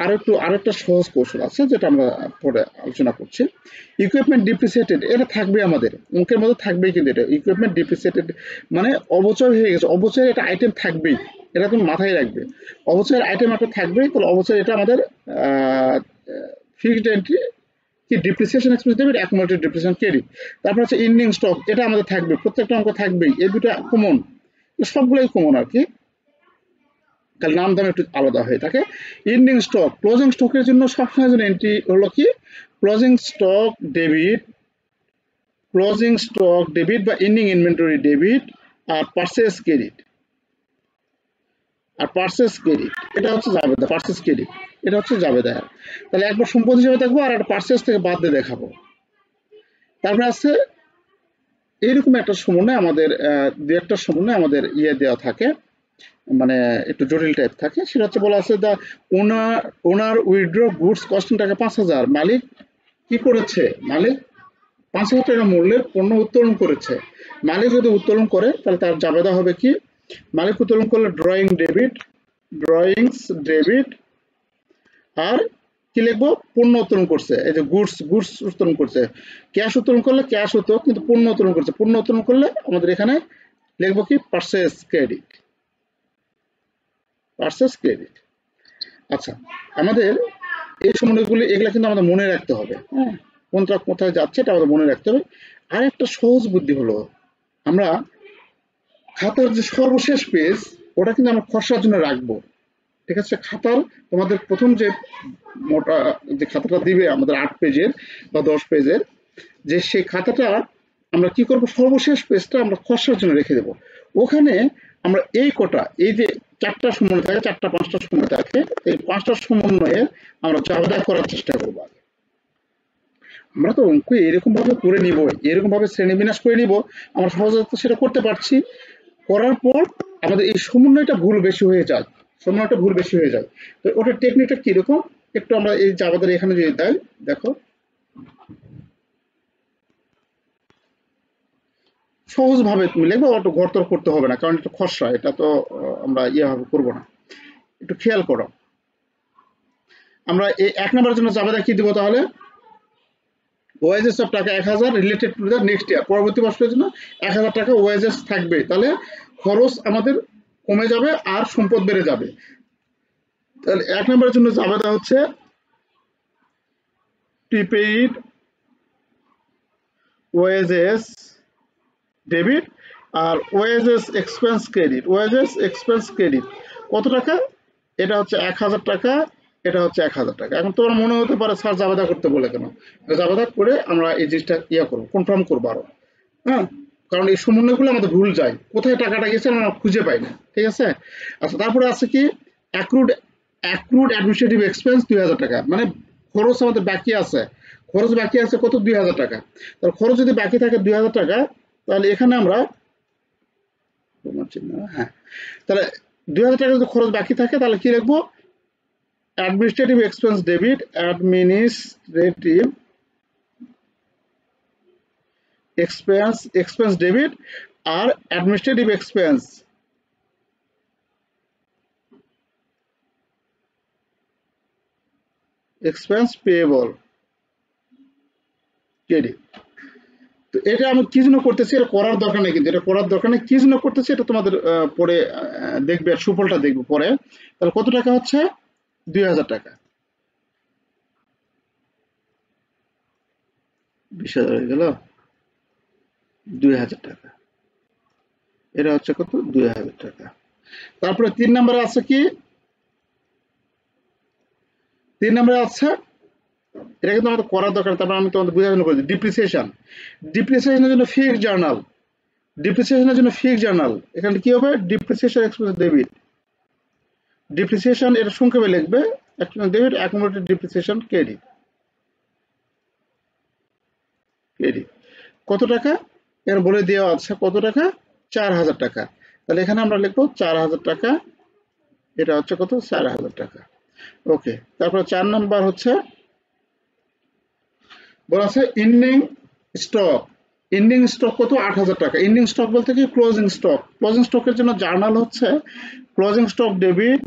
আরেকটা সহজ কৌশল আছে যেটা আমরা পরে আলোচনা করছি। ইকুইপমেন্ট ডিপ্রিসিয়েটেড, এটা থাকবে আমাদের অঙ্কের মধ্যে, থাকবেই। কিন্তু এটা ইকুইপমেন্ট ডিপ্রিসিয়েটেড মানে অবচয় হয়ে গেছে, অবচয়ের এটা আইটেম থাকবেই, এটা তুমি মাথায় রাখবে। অবচয়ের আইটেম একটা থাকবেই, তাহলে অবচয় এটা আমাদের ফিক্সড এন্ট্রি কি depreciation expense debit, accumulated depreciation credit. তারপর হচ্ছে এন্ডিং স্টক, এটা আমাদের থাকবে, প্রত্যেকটা অঙ্ক থাকবেই। এই দুটো কমন, সবগুলোই কমন আর কি, তাহলে নাম দাম একটু আলাদা হয়ে থাকে। এন্ডিং স্টক, ক্লোজিং স্টকের জন্য সবসময় জন্য এন্ট্রি হলো কি? Closing stock debit, closing stock debit বা এন্ডিং ইনভেন্টরি ডেবিট, আর পারচেজ ক্রেডিট। আর পারচেজ ক্রেডিট এটা হচ্ছে জাবেদা, পারচেজ ক্রেডিট এটা হচ্ছে জাবেদা। তাহলে একবার সম্পদ হিসেবে দেখবো, আর একটা পারচেজ থেকে বাদ দিয়ে দেখাবো। তারপরে আছে এইরকম একটা সমন্বয় আমাদের, দু একটা সমন্বয় আমাদের দেওয়া থাকে, মানে একটু জটিল টাইপ থাকে। সেটা হচ্ছে বলা আছে, দা ওনার উইথড্র গুডস কস্টিং টাকা 5,000। মালিক কি করেছে? মালিক 5,000 টাকা মূল্যের পণ্য উত্তোলন করেছে। মালিক যদি উত্তোলন করে তাহলে তার জাবেদা হবে কি? মালিক উত্তোলন করলে ড্রয়িংস ডেবিট আর কি লিখবো, পণ্য উত্তোলন করছে, এই যে গুডস উত্তোলন করছে। ক্যাশ উত্তোলন করলে ক্যাশ হতো, কিন্তু পণ্য উত্তোলন করছে, পণ্য উত্তোলন করলে আমাদের এখানে লিখবো কি পারচেজ ক্রেডিট, পারচেজ ক্রেডিট। আচ্ছা, আমাদের এই সময়গুলি এগুলা কিন্তু আমাদের মনে রাখতে হবে, হ্যাঁ, কোনটা কোথায় যাচ্ছে এটা আমাদের মনে রাখতে হবে। আর একটা সহজ বুদ্ধি হলো, আমরা খাতার যে সর্বশেষ পেজ ওটা কিন্তু আমরা খসড়ার জন্য রাখবো, ঠিক আছে? খাতার তোমাদের প্রথম যে মোটা যে খাতাটা দিবে আমাদের 8 পেজের বা 10 পেজের, যে সেই খাতাটা আমরা কি করব, সর্বশেষ পেজটা আমরা খসড়ার জন্য রেখে দেব। ওখানে আমরা এই কটা, এই যে 4টা সমন্বয় থাকে, 4টা 5টা সমন্বয় থাকে, এই 5টা সমন্বয়ে আমরা চাওদা করার চেষ্টা করবো। আমরা তো অঙ্ক এরকম ভাবে করে নিব, এরকম ভাবে শ্রেণীবিন্যাস করে নিব, আমরা সহজে সেটা করতে পারছি। করার পর আমাদের এই সমন্বয়টা ভুল বেশি হয়ে যায়, সমন্বয়টা ভুল বেশি হয়ে যায়। তো ওটার টেকনিকটা কিরকম একটু আমরা এই যে আমাদের এখানে যদি দেয়, দেখো সহজ ভাবে তুমি লিখবে, অত গড়তর করতে হবে না, কারণ এটা খসড়া, এটা তো আমরা ভাবে করবো না। একটু খেয়াল করো, আমরা এই 1 নম্বরের জন্য জাবেদা কি দিব তাহলে, ওয়েজেস অফ টাকা 1000 related to the next year, পরবর্তী বছরের জন্য 1000 টাকা ওয়েজেস থাকবে, তাহলে খরচ আমাদের কমে যাবে আর সম্পদ বেড়ে যাবে। তাহলে 1 নম্বরের জন্য জাবেদা হচ্ছে প্রিপেইড ওয়েজেস ডেবিট আর wages expense credit. Wages expense credit কত টাকা, এটা হচ্ছে 1000 টাকা, এটা হচ্ছে 1000 টাকা। এখন তোমার মনে হতে পারে স্যার জাবেদা করতে বলে কেন, জাবেদা করে আমরা এই জিনিসটা করবো, কনফার্ম করবো আরো, হ্যাঁ, কারণ এই সমন্বয়গুলো আমাদের ভুল যায়, কোথায় টাকাটা গেছে আমরা খুঁজে পাই না, ঠিক আছে? আচ্ছা, তারপরে আছে কি অ্যাক্রুড অ্যাডমিনিস্ট্রেটিভ এক্সপেন্স 2000 টাকা, মানে খরচ আমাদের বাকি আছে, খরচ বাকি আছে কত, 2000 টাকা। তাহলে খরচ যদি বাকি থাকে 2000 টাকা, তাহলে এখানে আমরা হ্যাঁ, তাহলে 2000 টাকা যদি খরচ বাকি থাকে তাহলে কি লিখবো, administrative expense debit, administrative expense debit আর অ্যাডমিনিস্ট্রেটিভ এক্সপেন্স পেয়েবল ক্রেডিট। তো এটা আমি কি জন্য করতেছি, এটা করার দরকার নেই, কিন্তু এটা করার দরকার নেই, কি জন্য করতেছি এটা তোমাদের পরে দেখবে, আর সুফলটা দেখবে পরে। তাহলে কত টাকা হচ্ছে, 2000 টাকা, 20,000 হয়ে গেল, 2000 টাকা, এটা হচ্ছে কত, 2000 টাকা। তারপরে 3 নম্বরে আছে কি, 3 নম্বরে আছে, এটা কিন্তু আমাদের করার দরকার, তারপর আমি তোমাদের বোঝার জন্য করেছি, ডিপ্রিসিয়েশনের জন্য ফিক্সড জার্নাল, ডিপ্রিসিয়েশনের জন্য ফিক্সড জার্নাল, এখানে কি হবে, ডিপ্রিসিয়েশন এক্সপেন্স ডেবিট, ডিপ্রিসিয়েশন এটা সংক্ষেপে লিখবে, expense debit, accumulated depreciation credit, কত টাকা এর বলে দেওয়া আছে, কত টাকা, 4000 টাকা। তাহলে এখানে আমরা লিখবো 4000 টাকা, এটা হচ্ছে কত, 4000 টাকা। ওকে, তারপরে 4 নাম্বার হচ্ছে বলা আছে এন্ডিং স্টক, এন্ডিং স্টক কত, 8000 টাকা। এন্ডিং স্টক বলতে কি, ক্লোজিং স্টক, ক্লোজিং স্টকের জন্য জার্নাল হচ্ছে closing stock debit,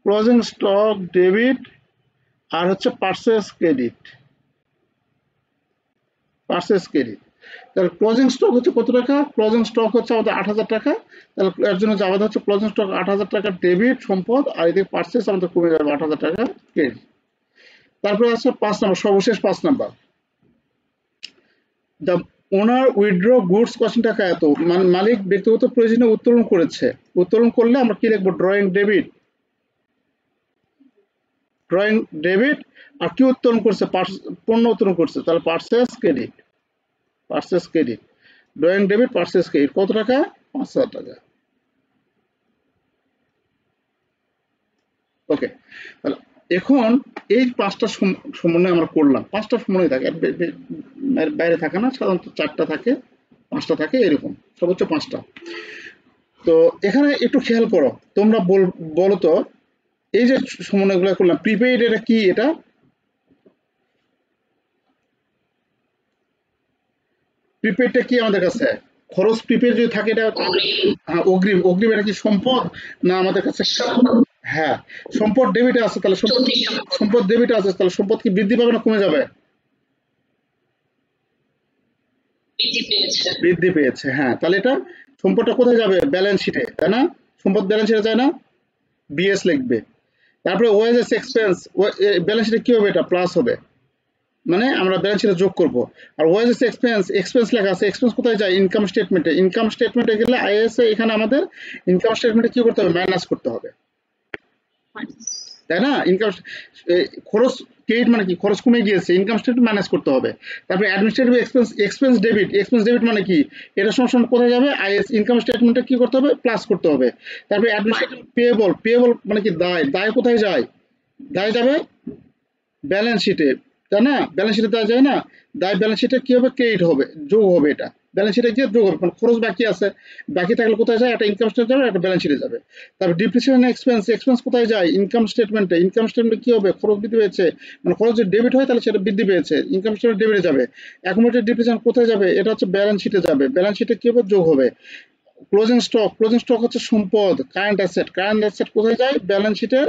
closing stock debit আর হচ্ছে পারচেজ ক্রেডিট, পারচেজ ক্রেডিট। তাহলে ক্লোজিং স্টক হচ্ছে কত টাকা, ক্লোজিং স্টক হচ্ছে আমাদের 8000 টাকা, তাহলে এর জন্য যাওয়া হচ্ছে ক্লোজিং স্টক 8000 টাকা ডেবিট সম্পদ, আর এদিকে পারচেজ আমাদের কমে যাবে 8000 টাকা ক্রেডিট। তারপরে আছে 5 নম্বর, সর্বশেষ 5 নম্বর, দ্য ওনার উইথড্র গুডস কত টাকা এত, মানে মালিক ব্যক্তিগত প্রয়োজনে উত্তোলন করেছে, উত্তোলন করলে আমরা কি লিখবো, ড্রয়িং ডেবিট, ড্রয়িং ডেবিট, আর কি উত্তোলন করছে, পণ্য উত্তোলন করছে, তাহলে purchase credit, purchase credit, drawing debit, purchase credit, কত টাকা, 5000 টাকা। ওকে, তাহলে এখন এই 5টা সমন্বয় আমরা করলাম, 5টা সমন্বয় থাকে, এর বাইরে থাকে না, সাধারণত 4টা থাকে, 5টা থাকে, এরকম সর্বোচ্চ 5টা। তো এখানে একটু খেয়াল করো, তোমরা বলো তো, এই যে সমন্বয়গুলো করলাম, প্রিপেইড এটা কি, এটা প্রিপেইডটা কি আমাদের কাছে, খরচ প্রিপেইড যদি থাকে এটা, অগ্রিম, অগ্রিম এটা কি সম্পদ না আমাদের কাছে, হ্যাঁ, সম্পদ ডেবিটে আছে, তাহলে চলতি সম্পদ সম্পদ ডেবিটে আছে, তাহলে সম্পদ কি বৃদ্ধি পাবে না কমে যাবে? বৃদ্ধি পেয়েছে। বৃদ্ধি পেয়েছে, হ্যাঁ। তাহলে এটা সম্পদটা কোথায় যাবে? ব্যালেন্স শিটে, তাই না? সম্পদ ব্যালেন্স শিটে যায় না, বিএস লিখবে। তারপরে ওএসএস এক্সপেন্স, ব্যালেন্স শিটে কি হবে? এটা প্লাস হবে, মানে আমরা ব্যালেন্স শিটে যোগ করব। আর ওএসএস এক্সপেন্স, এক্সপেন্স লেখা আছে, এক্সপেন্স কোথায় যায়? ইনকাম স্টেটমেন্টে। ইনকাম স্টেটমেন্টে গেলে আইএস এখানে আমাদের ইনকাম স্টেটমেন্টে কি করতে হবে? মাইনাস করতে হবে, তাই না? ইনকাম খরচ ক্রেডিট মানে কি? খরচ কমে গিয়েছে, ইনকাম স্টেটমেন্ট মাইনাস করতে হবে। তারপরে administrative expense, expense debit, expense debit মানে কি? এটা সবসময় কোথায় যাবে? আইএস ইনকাম স্টেটমেন্টে কি করতে হবে? প্লাস করতে হবে। তারপরে অ্যাডমিনিস্ট্রেটিভ পেয়েবল, পেয়েবল মানে কি? দায়, দায় কোথায় যায়? দায় যাবে ব্যালেন্স শিটে, তাই না? ব্যালেন্স শিটে দায় যায় না, দায় ব্যালেন্স শিটে কি হবে? ক্রেডিট হবে, যোগ হবে। এটা ব্যালেন্স শিটে গিয়ে যোগ হবে, কারণ খরচ বাকি আছে, বাকি থাকলে কোথায় যায়? একটা ইনকাম স্টেটমেন্ট যাবে, একটা ব্যালেন্স শিটে যাবে। তারপর ডিপ্রিসিয়েশন এক্সপেন্স, এক্সপেন্স কোথায় যায়? ইনকাম স্টেটমেন্টে। ইনকাম স্টেটমেন্টে কি হবে? খরচ বৃদ্ধি পেয়েছে, মানে খরচ যদি ডেবিট হয় তাহলে সেটা বৃদ্ধি পেয়েছে, ইনকাম স্টেটমেন্ট ডেবিটে যাবে। অ্যাকুমুলেটেড ডিপ্রিসিয়েশন কোথায় যাবে? এটা হচ্ছে ব্যালেন্স শিটে যাবে, ব্যালেন্স শিটে কি হবে? যোগ হবে। ক্লোজিং স্টক, ক্লোজিং স্টক হচ্ছে সম্পদ, কারেন্ট অ্যাসেট, কারেন্ট অ্যাসেট কোথায় যায়? ব্যালেন্স শিটের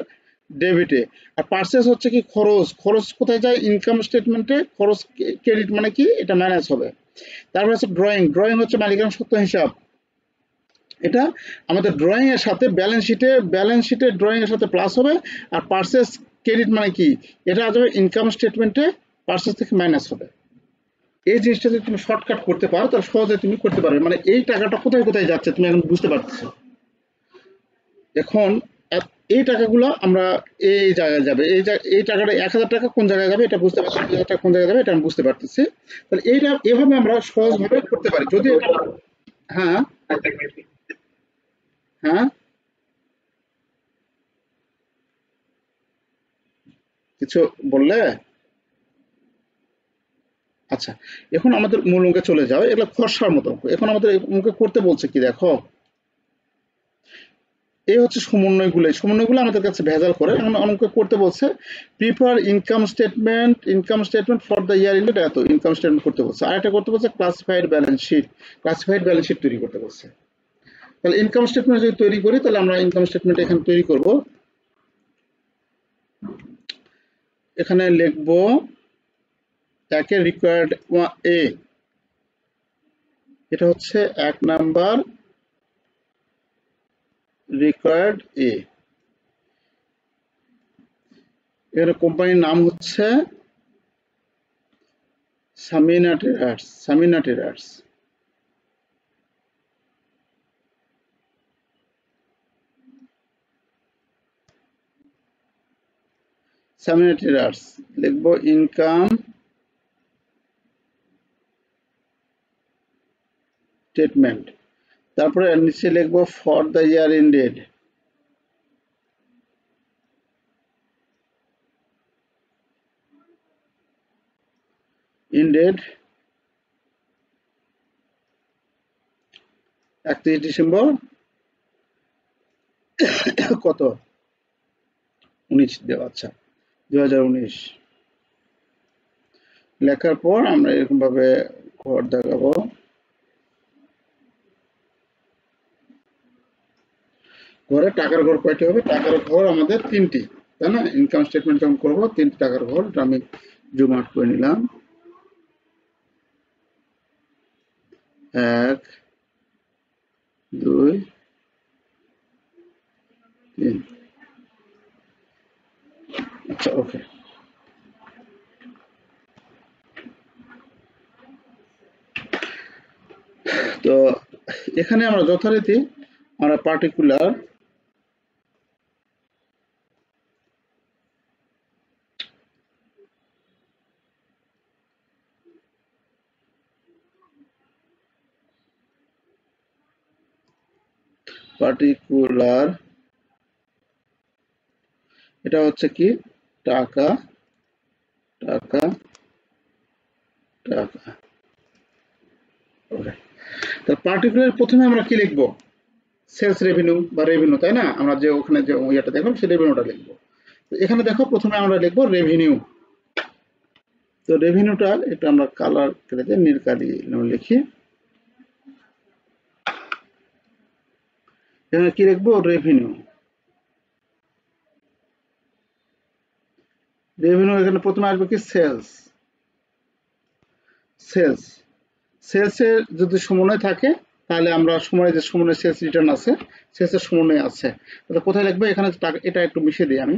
ডেবিটে। আর পার্সেস হচ্ছে কি? খরচ, খরচ কোথায় যায়? ইনকাম স্টেটমেন্টে। খরচ ক্রেডিট মানে কি? এটা মাইনাস হবে। তারপর হচ্ছে ড্রয়িং, ড্রয়িং হচ্ছে মালিকানা সত্ত্ব হিসাব, এটা আমাদের ড্রয়িং এর সাথে ব্যালেন্স শিটে, ব্যালেন্স শিটে ড্রয়িং এর সাথে প্লাস হবে। আর পার্সেস ক্রেডিট মানে কি? এটা যাবে ইনকাম স্টেটমেন্টে, পার্সেস থেকে মাইনাস হবে। এই জিনিসটা যদি তুমি শর্টকাট করতে পারো তাহলে সহজে তুমি করতে পারবে, মানে এই টাকাটা কোথায় কোথায় যাচ্ছে তুমি এখন বুঝতে পারছো। এখন এই টাকাগুলো আমরা এই জায়গায় যাবে, এই টাকাটা 1000 টাকা কোন জায়গায় যাবে এটা বুঝতে পারছি, 2000 টাকা কোন জায়গায় যাবে এটা আমি বুঝতে পারতেছি। তাহলে এইটা এভাবে আমরা সহজভাবে করতে পারি যদি এটা। হ্যাঁ, হ্যাঁ, কিছু বললে? আচ্ছা, এখন আমাদের মূল অঙ্কে চলে যাও, এগুলো খরচার মতো অঙ্ক। এখন আমাদের এই অঙ্কে করতে বলছে কি দেখো, এই হচ্ছে সমন্বয়গুলো, এই সমন্বয়গুলো আমাদের কাছে ভেজাল করে। এখন অঙ্ক করতে বলছে prepare income statement, income statement for the year ended এত, ইনকাম স্টেটমেন্ট করতে বলছে। আর একটা করতে বলছে classified balance sheet, classified balance sheet তৈরি করতে বলছে। তাহলে ইনকাম স্টেটমেন্ট যদি তৈরি করি তাহলে আমরা ইনকাম স্টেটমেন্ট এখানে তৈরি করব। এখানে লিখব একের রিকোয়ার্ড এ, এটা হচ্ছে 1 নাম্বার রিকোয়ার্ড এ। এর কোম্পানির নাম হচ্ছে Samina traders, Samina traders. Samina traders লিখবো ইনকাম স্টেটমেন্ট, তারপরে নিচে লিখবো for the year ended, ended 31 December কত 19 দেওয়া, আচ্ছা 2019। লেখার পর আমরা এরকম ভাবে ঘর দেখাবো। ঘরে টাকার ঘর কয়টি হবে? টাকার ঘর আমাদের 3টি, তাই না? ইনকাম স্টেটমেন্ট যখন করবো 3টি টাকার ঘর, এটা আমি জুম আউট করে নিলাম। 1 2 3, আচ্ছা ওকে। তো এখানে আমরা যথারীতি আমরা পার্টিকুলার পার্টিকুলার এটা হচ্ছে কি টাকা, টাকা, টাকা, ওকে। তো পার্টিকুলার প্রথমে আমরা কি লিখবো? সেলস রেভিনিউ বা রেভিনিউ, তাই না? আমরা যে ওখানে যে ইয়েটা দেখো সেই রেভিনিউটা লিখবো। তো এখানে দেখো প্রথমে আমরা লিখবো রেভিনিউ। তো রেভিনিউটা এটা আমরা কালার করে দিয়ে নীল কালি লিখি। এখানে কি লিখবো? রেভিনিউ। রেভিনিউ এখানে প্রথমে আসবে কি সেলস। সেলস সেলসের যদি সমন্বয় থাকে তাহলে আমরা সময় যে সমন্বয় সেলস রিটার্ন আছে সেলসের সমন্বয় আছে, তাহলে কোথায় লিখবো এখানে এটা একটু মিশিয়ে দিই আমি।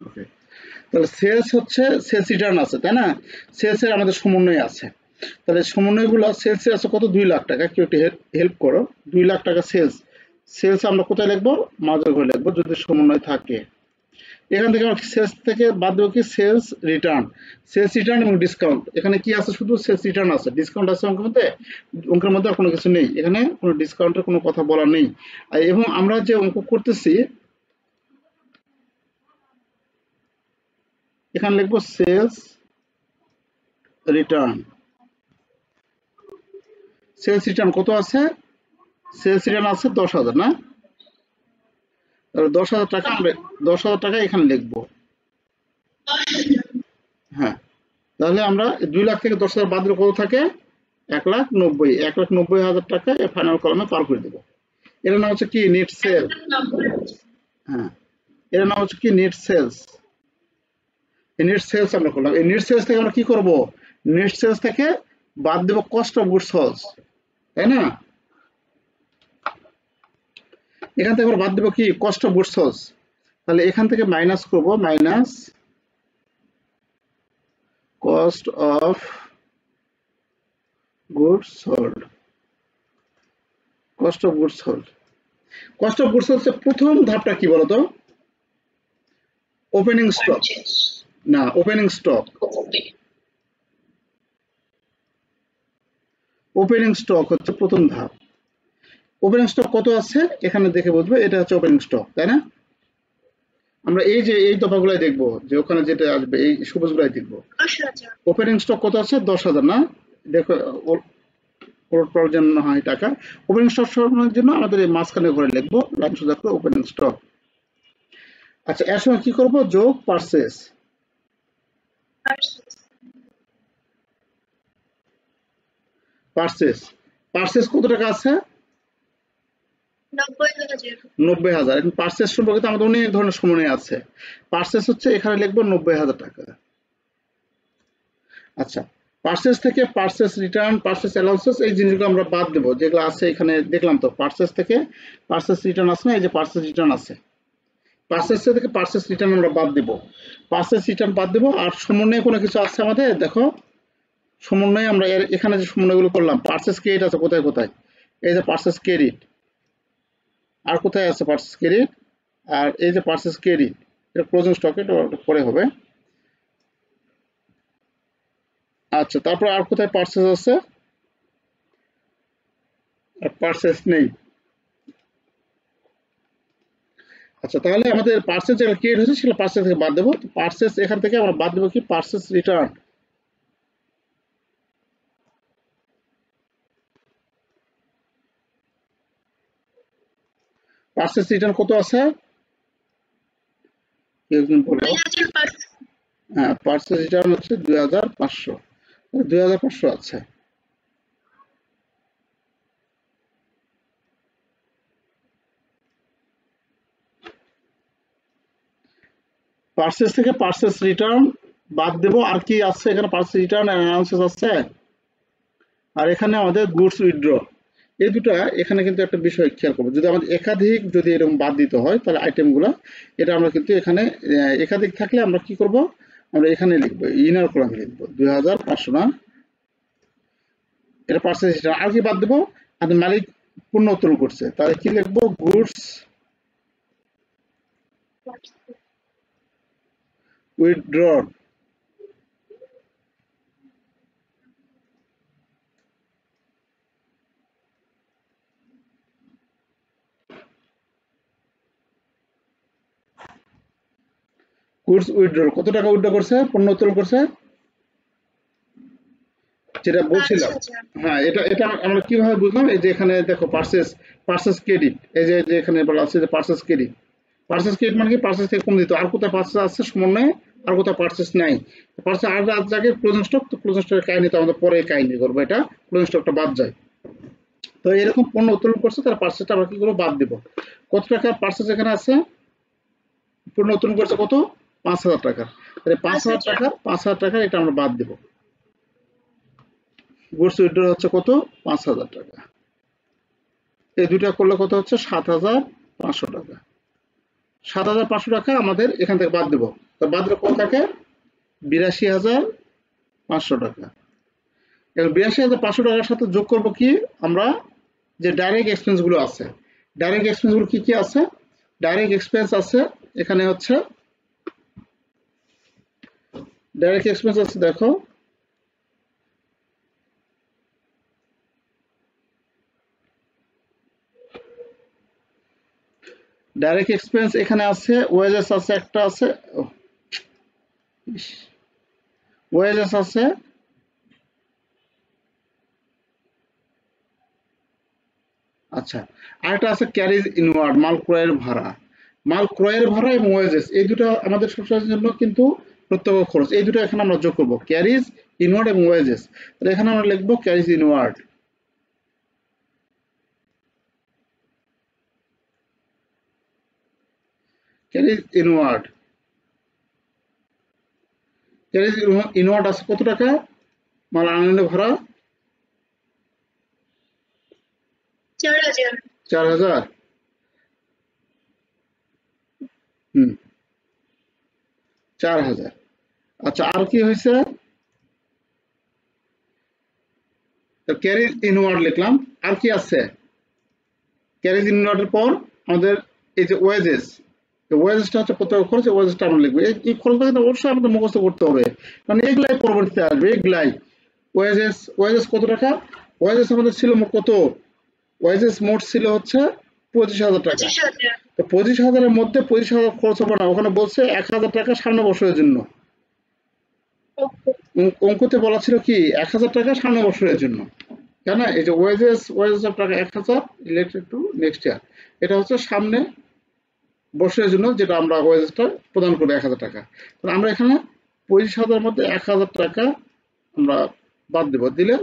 ওকে, তাহলে সেলস হচ্ছে সেলস রিটার্ন আছে তাই না, সেলসের আমাদের সমন্বয় আছে, তাহলে সমন্বয়গুলো সেলসে আছে কত 2 লাখ টাকা, কেউ একটু হেল্প করো। 2 লাখ টাকা সেলস, সেলস আমরা কোথায় লিখবো মাঝের ঘরে লিখবো যদি সমন্বয় থাকে। এখান থেকে আমরা সেলস থেকে বাদ দেবো কি সেলস রিটার্ন, সেলস রিটার্ন এবং ডিসকাউন্ট। এখানে কি আছে শুধু সেলস রিটার্ন আছে, ডিসকাউন্ট আছে অঙ্কের মধ্যে আর কোনো কিছু নেই, এখানে কোনো ডিসকাউন্টের কোনো কথা বলা নেই। এবং আমরা যে অঙ্ক করতেছি এখানে লিখবো সেলস রিটার্ন। সেলস রিটার্ন কত আছে, সেলস রিটার্ন আছে 10,000 না, তাহলে 10,000 টাকা আমরা 10,000 টাকা এখানে লিখবো। হ্যাঁ, তাহলে আমরা 2 লাখ থেকে 10,000 বাদ দিলে কত থাকে 1,90,000 টাকা ফাইনাল কলামে পার করে দেবো। এর নাম হচ্ছে কি নেট সেল। হ্যাঁ, এর নাম হচ্ছে কি নেট সেলস। এই নেট সেলস আমরা করলাম, এই নেট সেলস থেকে আমরা কি করব, নেট সেলস থেকে বাদ দেবো কস্ট অফ গুডস সোল্ড, তাই না। এখান থেকে আমরা বাদ দেবো কি কস্ট অফ গুডস সোল্ড, তাহলে এখান থেকে মাইনাস করব, minus cost of goods sold. Cost of goods sold, cost of goods sold প্রথম ধাপটা কি বলতো, ওপেনিং স্টক না, ওপেনিং স্টক, ওপেনিং স্টক হচ্ছে প্রথম ধাপ। ওপেনিং স্টক কত আছে এখানে দেখে বুঝবে এটা হচ্ছে ওপেনিং স্টক, তাই না। আমরা এই যে এই দফাগুলাই দেখবো যে ওখানে যেটা আসবে এই সবুজগুলাই দেখবো। ওপেনিং স্টক কত আছে 10,000 না, দেখো ওর জন্য হয় টাকা। ওপেনিং স্টক সরানোর জন্য আমাদের এই মাঝখানে ঘরে লিখবো লাইন সোজা করে ওপেনিং স্টক। আচ্ছা, এর সঙ্গে কি করবো যোগ পারচেস। পারচেস, পারচেস কত টাকা আছে 90,000। এখন পারচেস সম্পর্কিত আমাদের অনেক ধরনের সমন্বয় আছে, পারচেস হচ্ছে এখানে লিখবো 90,000 টাকা। আচ্ছা, পারচেস থেকে পারচেস রিটার্ন, পারচেস অ্যালাউন্সেস এই জিনিসগুলো আমরা বাদ দেবো যেগুলো আছে এখানে দেখলাম তো, পারচেস থেকে পারচেস রিটার্ন আছে না, এই যে পারচেস রিটার্ন আছে, পারচেস থেকে পারচেস রিটার্ন আমরা বাদ দেব, পারচেস রিটার্ন বাদ দেবো। আর সমন্বয়ে কোনো কিছু আছে আমাদের দেখো, সমন্বয়ে আমরা এখানে যে সমন্বয়গুলো করলাম, পারচেস ক্রেডিট আছে কোথায় কোথায়, এই যে পারচেস ক্রেডিট, আর কোথায় আছে পারচেস ক্রেডিট, আর এই যে পারচেস ক্রেডিট, এটা ক্লোজিং স্টকে পরে হবে। আচ্ছা, তারপর আর কোথায় পারচেস আছে, পারচেস নেই। আচ্ছা, তাহলে আমাদের পারচেস যেটা ক্রিয়েট হয়েছে সেটা পারচেস থেকে বাদ দেবো, পারচেস এখান থেকে আমরা বাদ দেবো কি পারচেস রিটার্ন। পারচেস রিটার্ন কত আছে একজন বলো। হ্যাঁ, পারচেস রিটার্ন হচ্ছে 2,500, 2,500 আছে। পারচেস থেকে পারচেস রিটার্ন বাদ দেবো, আর কি আছে এখানে পারচেস রিটার্ন অ্যানাউন্সেস আছে, আর এখানে আমাদের গুডস উইথড্র, এই দুটো এখানে কিন্তু একটা বিষয় খেয়াল করবো, যদি আমাদের একাধিক যদি এরকম বাদ দিতে হয় তাহলে আইটেমগুলো এটা আমরা কিন্তু এখানে একাধিক থাকলে আমরা কি করব, আমরা এখানে লিখবো ইনার কলামে লিখবো 2,500 না, এটা পারচেস রিটার্ন। আর কি বাদ দেবো, আমাদের মালিক পণ্য উত্তোলন করছে তাহলে কি লিখবো গুডস উইথড্রন। গুডস উইথড্র কত টাকা উইথড্র করছে, পণ্য উত্তোলন করছে যেটা বলছিলাম। হ্যাঁ, এটা এটা আমরা কিভাবে বুঝলাম, এই যে এখানে দেখো পারচেস ক্রেডিট, এই যে এখানে বলা আছে যে পারচেস ক্রেডিট, পারচেস ক্রেডিট মানে কি পারচেস থেকে কম দিত। আর কোথায় পারচেস আছে সমন্বয়ে আর কোথাও পার্সেস নাই। পার্সেস আর জায়গায় ক্লোজিং স্টক, তো ক্লোজিং স্টকের কাহিনী তো আমাদের পরে কাহিনী করবো, এটা ক্লোজিং স্টকটা বাদ যায়। তো এরকম পণ্য উত্তোলন করছে, তার পার্সেসটা আমরা কি করবো, বাদ দিব। কত টাকার পার্সেস এখানে আছে, পণ্য উত্তোলন করছে কত, 5,000 টাকা। তাহলে 5,000 টাকা এটা আমরা বাদ দিব। গুডস উইথড্র হচ্ছে কত, 5,000 টাকা। এই দুইটা করলে কত হচ্ছে, 7,500 টাকা। 7,500 টাকা আমাদের এখান থেকে বাদ দেবো। তো বাদ দিলে কত থাকে, 82,500 টাকা। এবার 82,500 টাকার সাথে যোগ করব কি আমরা, যে ডাইরেক্ট এক্সপেন্স গুলো আছে। ডাইরেক্ট এক্সপেন্স গুলো কি কি আছে, ডাইরেক্ট এক্সপেন্স আছে এখানে হচ্ছে, ডাইরেক্ট এক্সপেন্স আছে দেখো, ডাইরেক্ট এক্সপেন্স এখানে আছে, ওয়েজেস আছে, একটা আছে, ওয়েজেস আছে, আচ্ছা, আরেকটা আছে ক্যারিজ ইনওয়ার্ড, মাল ক্রয়ের ভাড়া। মাল ক্রয়ের ভাড়া এবং ওয়েজেস, এই দুটো আমাদের সংসারের জন্য কিন্তু প্রত্যক্ষ খরচ। এই দুটো এখানে আমরা যোগ করব, ক্যারিজ ইনওয়ার্ড এবং ওয়েজেস। তাহলে এখানে আমরা লিখবো carriage inward, carriage inward, carriage inward আছে কত টাকা, মাল আনয়নের ভাড়া 4,000। 4,000। হুম, 4,000। আচ্ছা, আর কি হয়েছে, ক্যারিজ ইনওয়ার্ড লিখলাম। আর কি আছে, ক্যারিজ ইনওয়ার্ডের পর আমাদের এই যে ওয়েজেস, ওয়েজেসটা হচ্ছে প্রত্যক্ষ খরচ, ওয়েজেসটা আমরা লিখবো। এই খরচটা কিন্তু অবশ্যই আমাদের মুখস্থ করতে হবে, কারণ এগুলাই পরবর্তীতে আসবে, এগুলাই। ওয়েজেস, ওয়েজেস কত টাকা, ওয়েজেস আমাদের ছিল কত, ওয়েজেস মোট ছিল হচ্ছে 25,000 টাকা। 25,000। তো 25,000-এর মধ্যে 25,000 খরচ হবে না, ওখানে বলছে 1,000 টাকা সামনে বছরের জন্য। অঙ্কতে বলা ছিল কি 1,000 টাকা সামনে বছরের জন্য, কেন, এই যে ওয়েজেস, ওয়েজেস টাকা 1,000 রিলেটেড টু নেক্সট ইয়ার, এটা হচ্ছে সামনে বছরের জন্য যেটা আমরা ওয়েজেসটা প্রদান করবো 1,000 টাকা। তো আমরা এখানে 25,000-এর মধ্যে 1,000 টাকা আমরা বাদ দেব, দিলে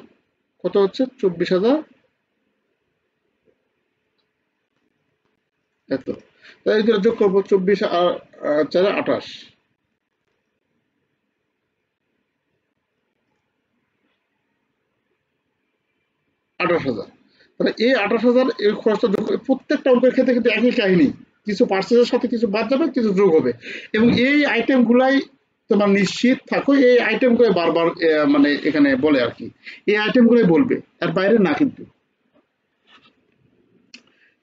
কত হচ্ছে, 24,000 এত। তাই এই যোগ করবো, 24 আর 4 28, 28,000। তাহলে এই 28,000 এই খরচটা যোগ, প্রত্যেকটা অঙ্কের ক্ষেত্রে কিন্তু একই কাহিনী, কিছু পার্সেসের সাথে কিছু বাদ যাবে, কিছু যোগ হবে। এবং এই আইটেম গুলাই তোমার নিশ্চিত থাকো, এই আইটেম গুলো বারবার মানে এখানে বলে আর কি, এই আইটেম গুলোই বলবে, এর বাইরে না কিন্তু।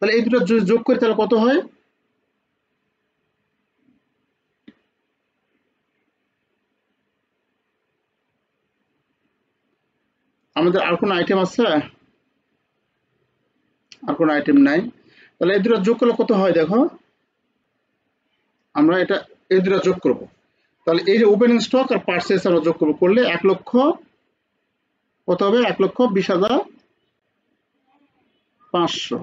তাহলে এই দুটো যোগ করে তাহলে কত হয়, আমাদের আর কোন আইটেম আছে, আর কোন আইটেম নাই। তাহলে এই দুটো যোগ করলে কত হয় দেখো, আমরা এটা এই দুটো যোগ করব। তাহলে এই যে ওপেনিং স্টক আর পার্সেস আমরা যোগ করব, করলে 1 লক্ষ কত হবে, 1,20,500।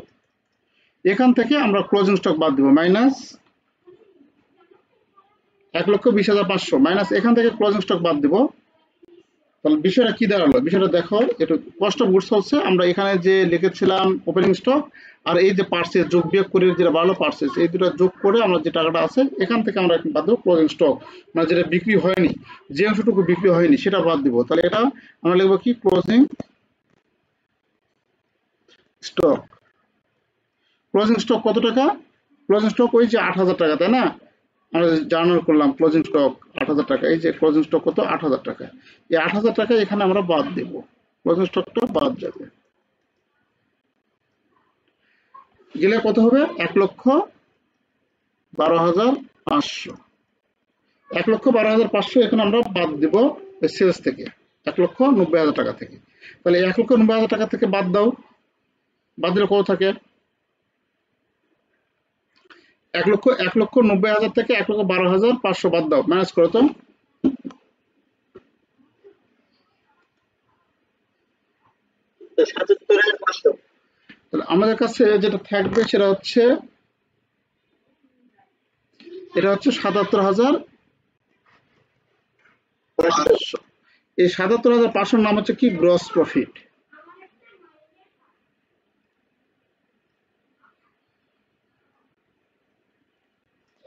এখান থেকে আমরা ক্লোজিং স্টক বাদ দিব, মাইনাস 1,20,500 মাইনাস এখান থেকে ক্লোজিং স্টক বাদ দিব। তাহলে বিষয়টা কি দাঁড়ালো, বিষয়টা দেখো, একটু কষ্ট বুঝতে হচ্ছে। আমরা এখানে যে লিখেছিলাম ওপেনিং স্টক আর এই যে পার্সেস যোগ বিয়োগ করে যেটা বাড়লো পার্সেস, এই দুটো যোগ করে আমরা যে টাকাটা আছে এখান থেকে আমরা বাদ দেবো ক্লোজিং স্টক, মানে যেটা বিক্রি হয়নি, যে অংশটুকু বিক্রি হয়নি সেটা বাদ দিব। তাহলে এটা আমরা লিখবো কি, ক্লোজিং স্টক। ক্লোজিং স্টক কত টাকা, ক্লোজিং স্টক ওই যে 8,000 টাকা, তাই না, আমরা জার্নাল করলাম ক্লোজিং স্টক 8,000 টাকা, এই যে ক্লোজিং স্টক কত, 8,000 টাকা। এই 8,000 টাকা এখানে আমরা বাদ দেব, ক্লোজিং স্টকটা বাদ যাবে, গেলে কত হবে, 1,12,500। 1,12,500 এখানে আমরা বাদ দেব সেলস থেকে, 1,90,000 টাকা থেকে। তাহলে 1,90,000 টাকা থেকে বাদ দাও, বাদ দিলে কত থাকে, 1,90,000 থেকে 1,12,500 বাদ দাও, ম্যানেজ করো তো। তাহলে আমাদের কাছে যেটা থাকবে সেটা হচ্ছে, এটা হচ্ছে 77,500 500 এই ৭৭,৫০০ নাম হচ্ছে কি গ্রস প্রফিট।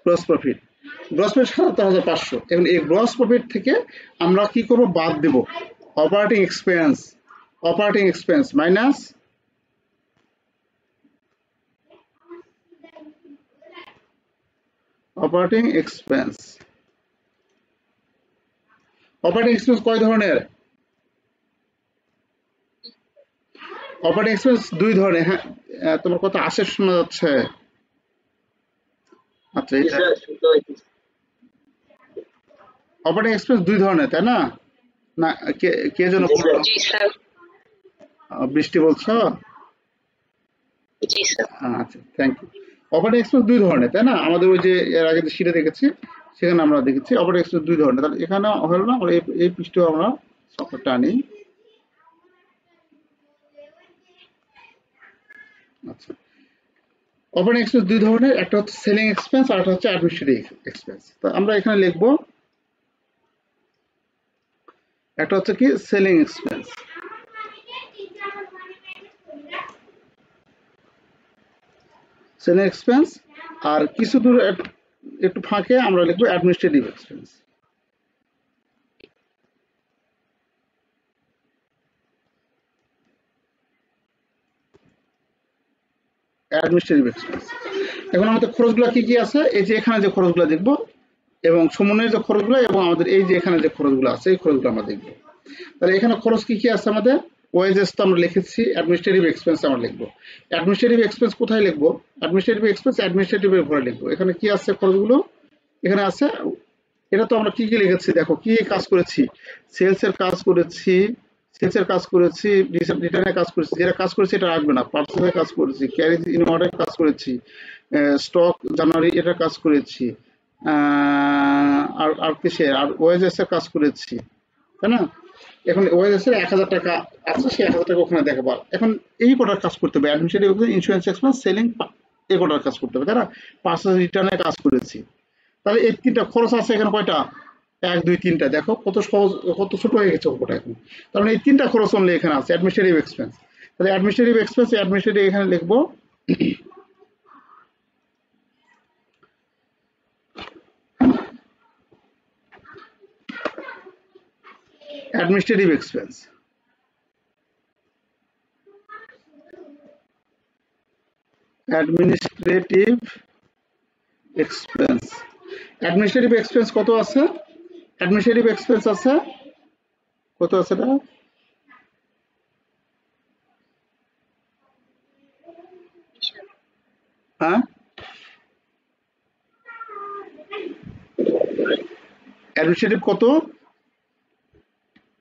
গ্রস প্রফিট ৭৭,৫০০। এবং এই গ্রস প্রফিট থেকে আমরা কি করব বাদ দেব operating expense minus operating expense. Operating expense কয় ধরনের? অপারেটিং এক্সপেন্স 2 ধরনের। হ্যাঁ তোমার কথা আসে শোনা যাচ্ছে। আচ্ছা এটা অপারেটিং এক্সপেন্স 2 ধরনের তাই না? না কে যেন জি স্যার। বৃষ্টি বলছো? জি স্যার। আচ্ছা থ্যাংক ইউ। অপারেটিং এক্সপেন্স 2 ধরনের তাই না? আমাদের ওই যে এর আগে যে শিটে দেখেছি সেখানে আমরা দেখেছি অপারেটিং এক্সপেন্স 2 ধরনের। তাহলে এখানে হলো না, আমরা এই পৃষ্ঠে আমরা সফটওয়্যারটা আনি। আচ্ছা অপারেটিং এক্সপেন্স 2 ধরনের, একটা হচ্ছে সেলিং এক্সপেন্স আর একটা হচ্ছে অ্যাডমিনিস্ট্রেটিভ এক্সপেন্স। তো আমরা এখানে লিখব একটা হচ্ছে কি সেলিং এক্সপেন্স, সেলিং এক্সপেন্স, আর কিছু দূর একটু ফাঁকে আমরা লিখবো অ্যাডমিনিস্ট্রেটিভ এক্সপেন্স। Administrative expense. এখন আমাদের খরচগুলো কি কি আছে, এই যে এখানে যে খরচগুলো দেখবো এবং সমন্বয়ের যে খরচগুলো এবং আমাদের এই যে এখানে যে খরচগুলো আছে এই খরচগুলো আমরা দেখবো। তাহলে এখানে খরচ কি কি আছে আমাদের? ওয়েজেস তো আমরা লিখেছি, অ্যাডমিনিস্ট্রেটিভ এক্সপেন্স আমরা লিখবো। অ্যাডমিনিস্ট্রেটিভ এক্সপেন্স কোথায় লিখবো? অ্যাডমিনিস্ট্রেটিভ এক্সপেন্স অ্যাডমিনিস্ট্রেটিভের ঘরে লিখবো। এখানে কি আছে খরচগুলো? এখানে আছে, এটা তো আমরা কি কি লিখেছি দেখো, কি কাজ করেছি, সেলসের কাজ করেছি, রিটার্নের কাজ করেছি, যেটা কাজ করেছি এটা রাখবে না, পার্চেসের কাজ করেছি, ক্যারেজ ইনওয়ার্ডের কাজ করেছি, স্টক জানুয়ারি এটা কাজ করেছি, আর কিসের আর ওয়েজেস এর কাজ করেছি তাই না? এখন ওয়েজেস এর ১,০০০ টাকা আছে, সেই ১,০০০ টাকা ওখানে দেখাবো। এখন এই কটার কাজ করতে হবে, অ্যাডমিনিস্ট্রেটিভ ইন্স্যুরেন্স এক্সপেন্স সেলিং এই কটার কাজ করতে হবে তাই না? পার্চেস রিটার্নের কাজ করেছি। তাহলে এই 3টা খরচ আছে এখানে কয়টা? 1 2 3টা। দেখো কত সহজ, কত ছোট হয়ে গেছে অঙ্কটা এখন। তার মানে এই 3টা খরচ অনলি এখানে আছে অ্যাডমিনিস্ট্রেটিভ এক্সপেন্স। তাহলে অ্যাডমিনিস্ট্রেটিভ এক্সপেন্স অ্যাডমিনিস্ট্রেটিভ এখানে লিখবো administrative expense. Administrative expense, administrative expense কত আছে? অ্যাডমিনিস্ট্রেটিভ এক্সপেন্স আছে কত আছে এটা? হ্যাঁ অ্যাডমিনিস্ট্রেটিভ কত?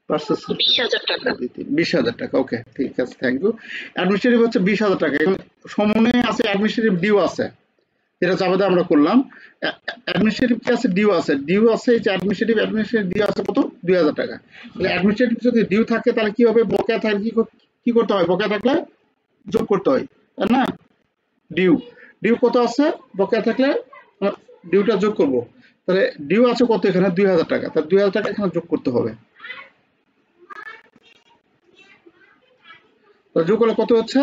20,000 টাকা। 20,000 টাকা। ওকে ঠিক আছে, থ্যাংক ইউ। অ্যাডমিনিস্ট্রেটিভ হচ্ছে 20,000 টাকা। এখন সমন্বয়ে আছে অ্যাডমিনিস্ট্রেটিভ ডিউ আছে, যেটা চাপাতে আমরা করলাম। অ্যাডমিনিস্ট্রেটিভ কি আছে? ডিউ আছে। ডিউ আছে, এই যে অ্যাডমিনিস্ট্রেটিভ ডিউ আছে কত? 2,000 টাকা। তাহলে অ্যাডমিনিস্ট্রেটিভ যদি ডিউ থাকে তাহলে কি হবে? বকেয়া থাকলে কি করতে হয়? বকেয়া থাকলে যোগ করতে হয় তাই না? ডিউ কত আছে? বকেয়া থাকলে ডিউটা যোগ করব। তাহলে ডিউ আছে কত এখানে? 2,000 টাকা। তাহলে 2,000 টাকা এখানে যোগ করতে হবে। যোগ করলে কত হচ্ছে?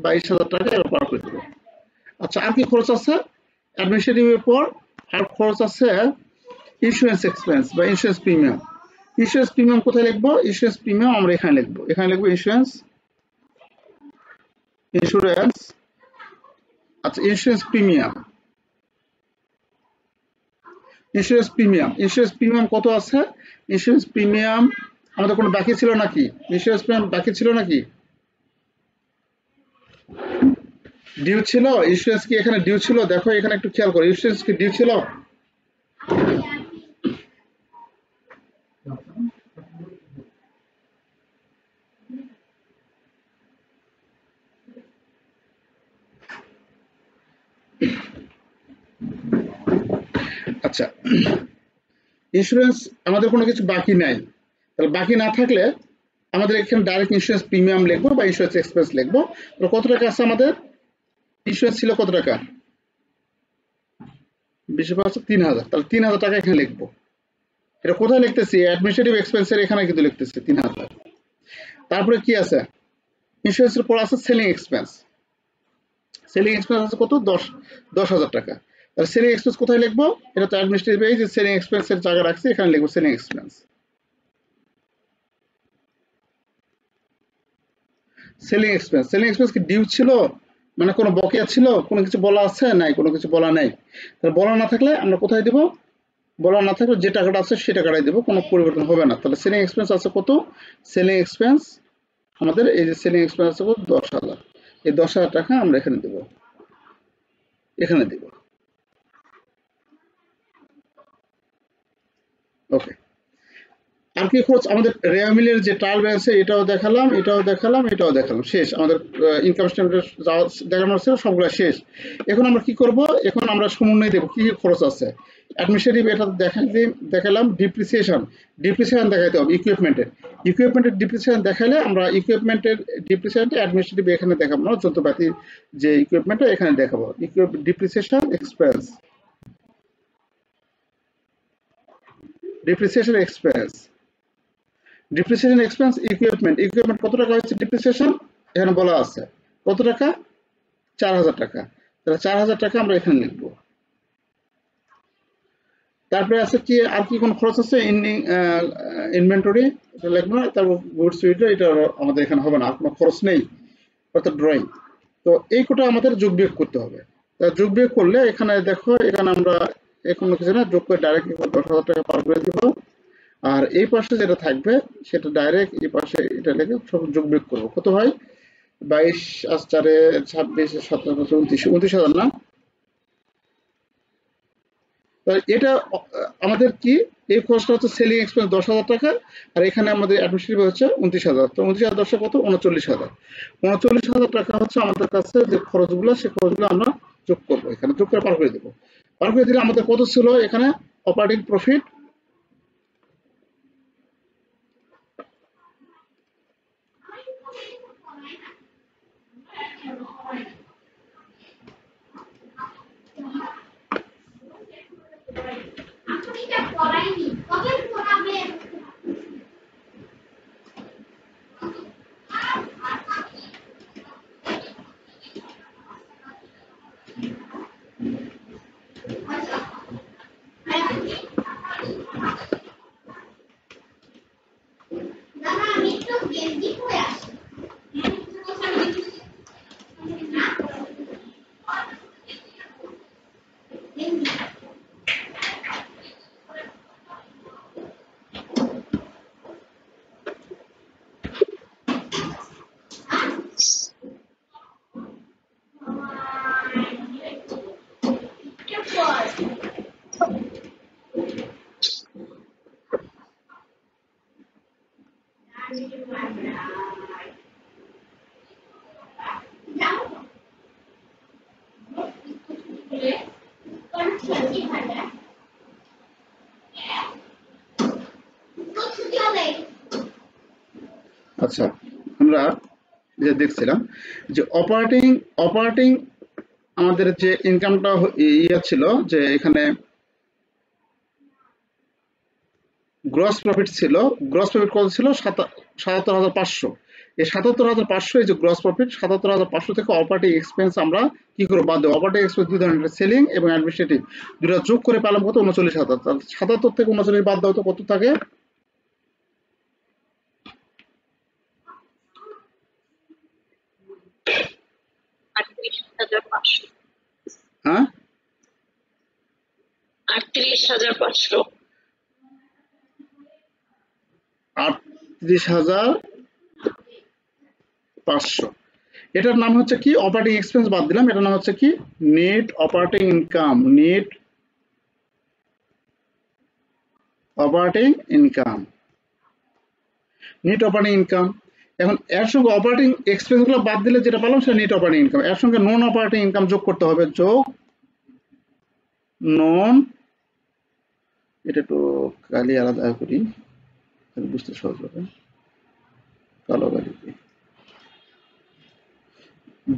22,000 টাকা। এবার পার করে দেবো। আচ্ছা আর কি খরচ আছে অ্যাডমিনিস্ট্রেটিভের পর? আর খরচ আছে ইন্স্যুরেন্স এক্সপেন্স বা ইন্স্যুরেন্স প্রিমিয়াম। ইন্স্যুরেন্স প্রিমিয়াম কোথায় লিখবো? ইন্স্যুরেন্স প্রিমিয়াম আমরা এখানে লিখবো। ইন্স্যুরেন্স। আচ্ছা ইন্স্যুরেন্স প্রিমিয়াম কত আছে? ইন্স্যুরেন্স প্রিমিয়াম আমাদের কোনো বাকি ছিল নাকি? ইন্স্যুরেন্স প্রিমিয়াম বাকি ছিল নাকি? ডিউ ছিল? ইন্স্যুরেন্স কি এখানে ডিউ ছিল? দেখো এখানে একটু খেয়াল করো, ইন্স্যুরেন্স কি ডিউ ছিল? আচ্ছা ইন্স্যুরেন্স আমাদের কোনো কিছু বাকি নাই, তাহলে বাকি না থাকলে আমাদের এখানে ডাইরেক্ট ইন্স্যুরেন্স প্রিমিয়াম লিখবো বা ইন্স্যুরেন্স এক্সপেন্স লিখবো। তো কত টাকা আছে আমাদের? ইন্স্যুরেন্স ছিল কত টাকা? 20,000। 3,000। তাহলে 3,000 টাকা এখানে লিখবো। এটা কোথায় লিখতেছি? অ্যাডমিনিস্ট্রেটিভ এক্সপেন্সের এখানে কিন্তু লিখতেছি 3000। তারপরে কি আছে? ইন্স্যুরেন্সের পর আছে সেলিং এক্সপেন্স। সেলিং এক্সপেন্স আছে কত? 10,000 টাকা। তাহলে সেলিং এক্সপেন্স কোথায় লিখবো? এটা তো অ্যাডমিনিস্ট্রেটিভ, এই যে সেলিং এক্সপেন্সের জায়গা রাখছি, এখানে লিখবো selling expense. Selling expense, selling expense কি ডিউ ছিল, মানে কোনো বকেয়া ছিল, কোনো কিছু বলা আছে? নাই, কোনো কিছু বলা নাই। তাহলে বলা না থাকলে আমরা কোথায় দিব? বলা না থাকলে যে টাকাটা আছে সেই টাকাটাই দেবো, কোনো পরিবর্তন হবে না। তাহলে সেলিং এক্সপেন্স আছে কত? সেলিং এক্সপেন্স আমাদের এই যে সেলিং এক্সপেন্স আছে কত? 10,000। এই 10,000 টাকা আমরা এখানে দেব, এখানে দেব। ওকে। আর কি খরচ? আমাদের রেয়া মিলের যে ট্রায়াল ব্যালেন্স এটাও দেখালাম, এটাও দেখালাম, এটাও দেখালাম, শেষ। আমাদের ইনকাম স্টেটমেন্ট যা দেখানো ছিল সবগুলো শেষ। এখন আমরা কি করব? এখন আমরা সমন্বয় দেব কি কি খরচ আছে। অ্যাডমিনিস্ট্রেটিভ এটা দেখালাম। ডিপ্রিসিয়েশন, ডিপ্রিসিয়েশন দেখাইতে হবে ইকুইপমেন্টের। ইকুইপমেন্টের ডিপ্রিসিয়েশন দেখালে আমরা ইকুইপমেন্টের ডিপ্রিসিয়েশনটা অ্যাডমিনিস্ট্রেটিভ এখানে দেখাবো না, যন্ত্রপাতি যে ইকুইপমেন্টটা এখানে দেখাবো। Depreciation expense, depreciation expense, depreciation expense equipment. Equipment কত টাকা হচ্ছে ডিপ্রিসিয়েশন? এখানে বলা আছে কত টাকা? 4,000 টাকা। তাহলে 4,000 টাকা আমরা এখানে লিখবো। তারপরে আছে কি, আর কি কোন খরচ আছে? ইনভেন্টরি, এটা লিখবো না। তারপর গুডস সুইটার, এটা আমাদের এখানে হবে না, আর কোনো খরচ নেই, অর্থাৎ ড্রয়িং। তো এই কোটা আমাদের যোগ বিয়োগ করতে হবে। তা যোগ বিয়োগ করলে এখানে দেখো, এখানে আমরা কোনো কিছু না, যোগ করে ডাইরেক্ট 10,000 টাকা পার করে দিব। আর এই পাশে যেটা থাকবে সেটা ডাইরেক্ট এই পাশে এটা লিখে সব যোগ বিয়োগ করবো। কত হয়? 22 আর 4 26 17 29,000 না? এটা আমাদের কি, এই খরচটা হচ্ছে সেলিং এক্সপেন্স 10,000 টাকা, আর এখানে আমাদের অ্যাডমিনিস্ট্রেটিভ হচ্ছে 29,000। তো 29,000 10 কত? 39,000। 39,000 টাকা হচ্ছে আমাদের কাছে যে খরচগুলো, সেই খরচগুলো আমরা যোগ করবো, এখানে যোগ করে পার করে দেবো। পার করে দিলে আমাদের কত ছিল এখানে? অপারেটিং প্রফিট আচ্ছা, আমরা যে দেখছিলাম যে অপারেটিং আমাদের যে ইনকামটা ইয়া ছিল, যে এখানে গ্রস প্রফিট ছিল। গ্রস প্রফিট কত ছিল? 77,500। এই 77,500, এই যে গ্রস প্রফিট 77,500 থেকে অপারেটিং এক্সপেন্স আমরা কি করে বাদ দেবো? অপারেটিং এক্সপেন্স দুই ধরনের, সেলিং এবং অ্যাডমিনিস্ট্রেটিভ, দুটো যোগ করে পেলাম কত? 39,000। 77 থেকে 39 বাদ দাও তো কত থাকে? 38,500। হ্যাঁ, 38,500। 38,500। এটার নাম হচ্ছে কি? অপারেটিং এক্সপেন্স বাদ দিলাম, এটার নাম হচ্ছে কি? Net operating income. Net operating income, net operating income. এখন এর সঙ্গে অপারেটিং এক্সপেন্স গুলো বাদ দিলে যেটা পেলাম সেটা নেট অপারেটিং ইনকাম। এর সঙ্গে নন অপারেটিং ইনকাম যোগ করতে হবে। যোগ নন, এটা একটু কালি আলাদা করি, বুঝতে সহজ হবে। কালো কালি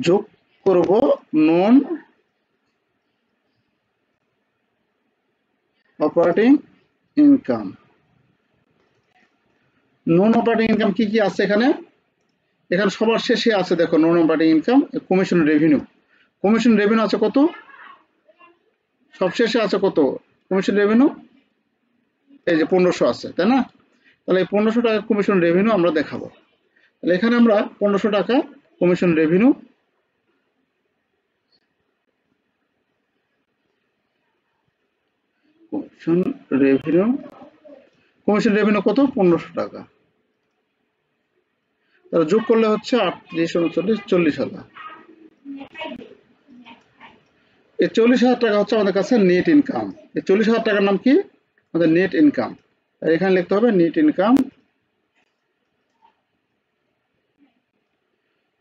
যোগ করব নন অপারেটিং ইনকাম। নন অপারেটিং ইনকাম কি কি আছে এখানে? এখানে সবার শেষে আছে দেখো নন operating income, commission revenue. Commission revenue আছে কত? সবশেষে আছে কত কমিশন রেভিনিউ? এই যে 1500 আছে, তাই না? তাহলে এই 1500 টাকা কমিশন রেভিনিউ আমরা দেখাবো। তাহলে এখানে আমরা 1500 টাকা commission revenue, commission revenue, commission revenue কত? 1500 টাকা। তাহলে যোগ করলে হচ্ছে 38, 39, 40,000। এই 40,000 টাকা হচ্ছে আমাদের কাছে নেট ইনকাম। এই 40,000 টাকার নাম কি? আমাদের নেট ইনকাম। এখানে লিখতে হবে নেট ইনকাম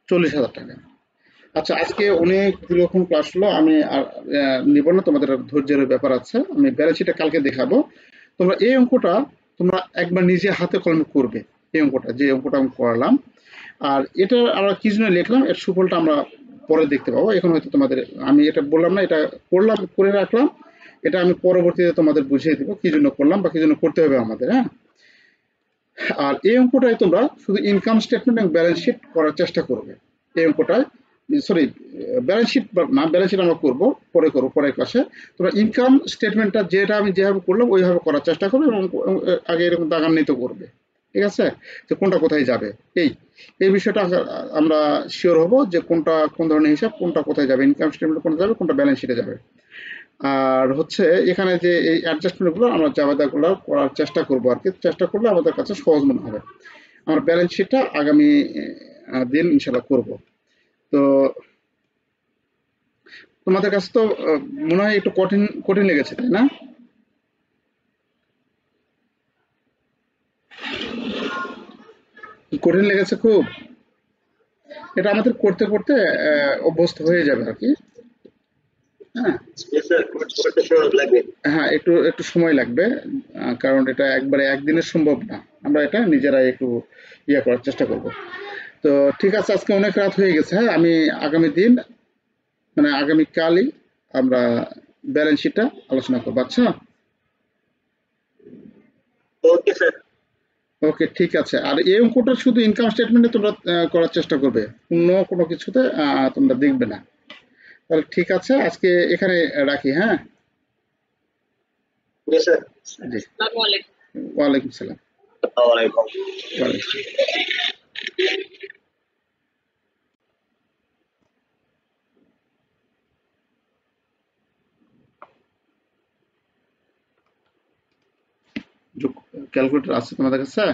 40,000 টাকা। আচ্ছা, আজকে অনেক দীর্ঘক্ষণ ক্লাস হলো, আমি আর নিব না, তোমাদের ধৈর্যের ব্যাপার আছে। আমি ব্যালেন্স শিটটা কালকে দেখাবো। তোমরা এই অঙ্কটা তোমরা একবার নিজে হাতে কলমে করবে। এই অঙ্কটা, যে অঙ্কটা আমি করালাম, আর এটা আমরা কি জন্য লিখলাম এর সুফলটা আমরা পরে দেখতে পাবো। এখন হয়তো তোমাদের আমি এটা বললাম না, এটা করলাম, করে রাখলাম, এটা আমি পরবর্তীতে তোমাদের বুঝিয়ে দেবো কি জন্য করলাম বা কি জন্য করতে হবে আমাদের। হ্যাঁ, আর এই অঙ্কটায় তোমরা শুধু ইনকাম স্টেটমেন্ট এবং ব্যালেন্স শিট করার চেষ্টা করবে। এই অঙ্কটায়, সরি, ব্যালেন্স শিট না, ব্যালেন্স শিট আমরা করবো পরে, করবো পরের ক্লাসে। তোমরা ইনকাম স্টেটমেন্টটা যেটা আমি যেভাবে করলাম ওইভাবে করার চেষ্টা করবে এবং আগে এরকম দাগান্বিত করবে, ঠিক আছে? যে কোনটা কোথায় যাবে, এই এই বিষয়টা আমরা শিওর হব যে কোনটা কোন ধরনের হিসাব, কোনটা কোথায় যাবে, ইনকাম স্টেটমেন্ট কোনটা যাবে, কোনটা ব্যালেন্স শিটে যাবে। আর হচ্ছে এখানে যে এই অ্যাডজাস্টমেন্টগুলো আমরা জাবেদাগুলো করার চেষ্টা করবো আর কি, চেষ্টা করলে আমাদের কাছে সহজ মনে হবে। আমরা ব্যালেন্স শিটটা আগামী দিন ইনশাল্লাহ করব। তো তোমাদের কাছে তো মনে হয় একটু কঠিন কঠিন লেগেছে, তাই না? কঠিন লেগেছে খুব? এটা আমাদের করতে করতে অভ্যস্ত হয়ে যাবে আর কি। হ্যাঁ, করতে সহজ লাগবে। হ্যাঁ, একটু একটু সময় লাগবে, কারণ এটা একবারে একদিনে সম্ভব না। আমরা এটা নিজেরাই একটু ইয়ে করার চেষ্টা করব। তো ঠিক আছে, আজকে অনেক রাত হয়ে গেছে। হ্যাঁ, আমি আগামী দিন, মানে আগামীকালই আমরা ব্যালেন্স শিটটা আলোচনা করবো। আচ্ছা, ওকে স্যার। ওকে, ঠিক আছে। আর এই অঙ্কটা শুধু ইনকাম স্টেটমেন্টে তোমরা করার চেষ্টা করবে, অন্য কোনো কিছুতে তোমরা দেখবে না। তাহলে ঠিক আছে, আজকে এখানে রাখি। হ্যাঁ, জি স্যার। জি, আসসালামু আলাইকুম। ওয়ালাইকুম সালাম। আসসালামু আলাইকুম। ওয়ালাইকুম। ক্যালকুলেটর আছে তোমাদের কাছে?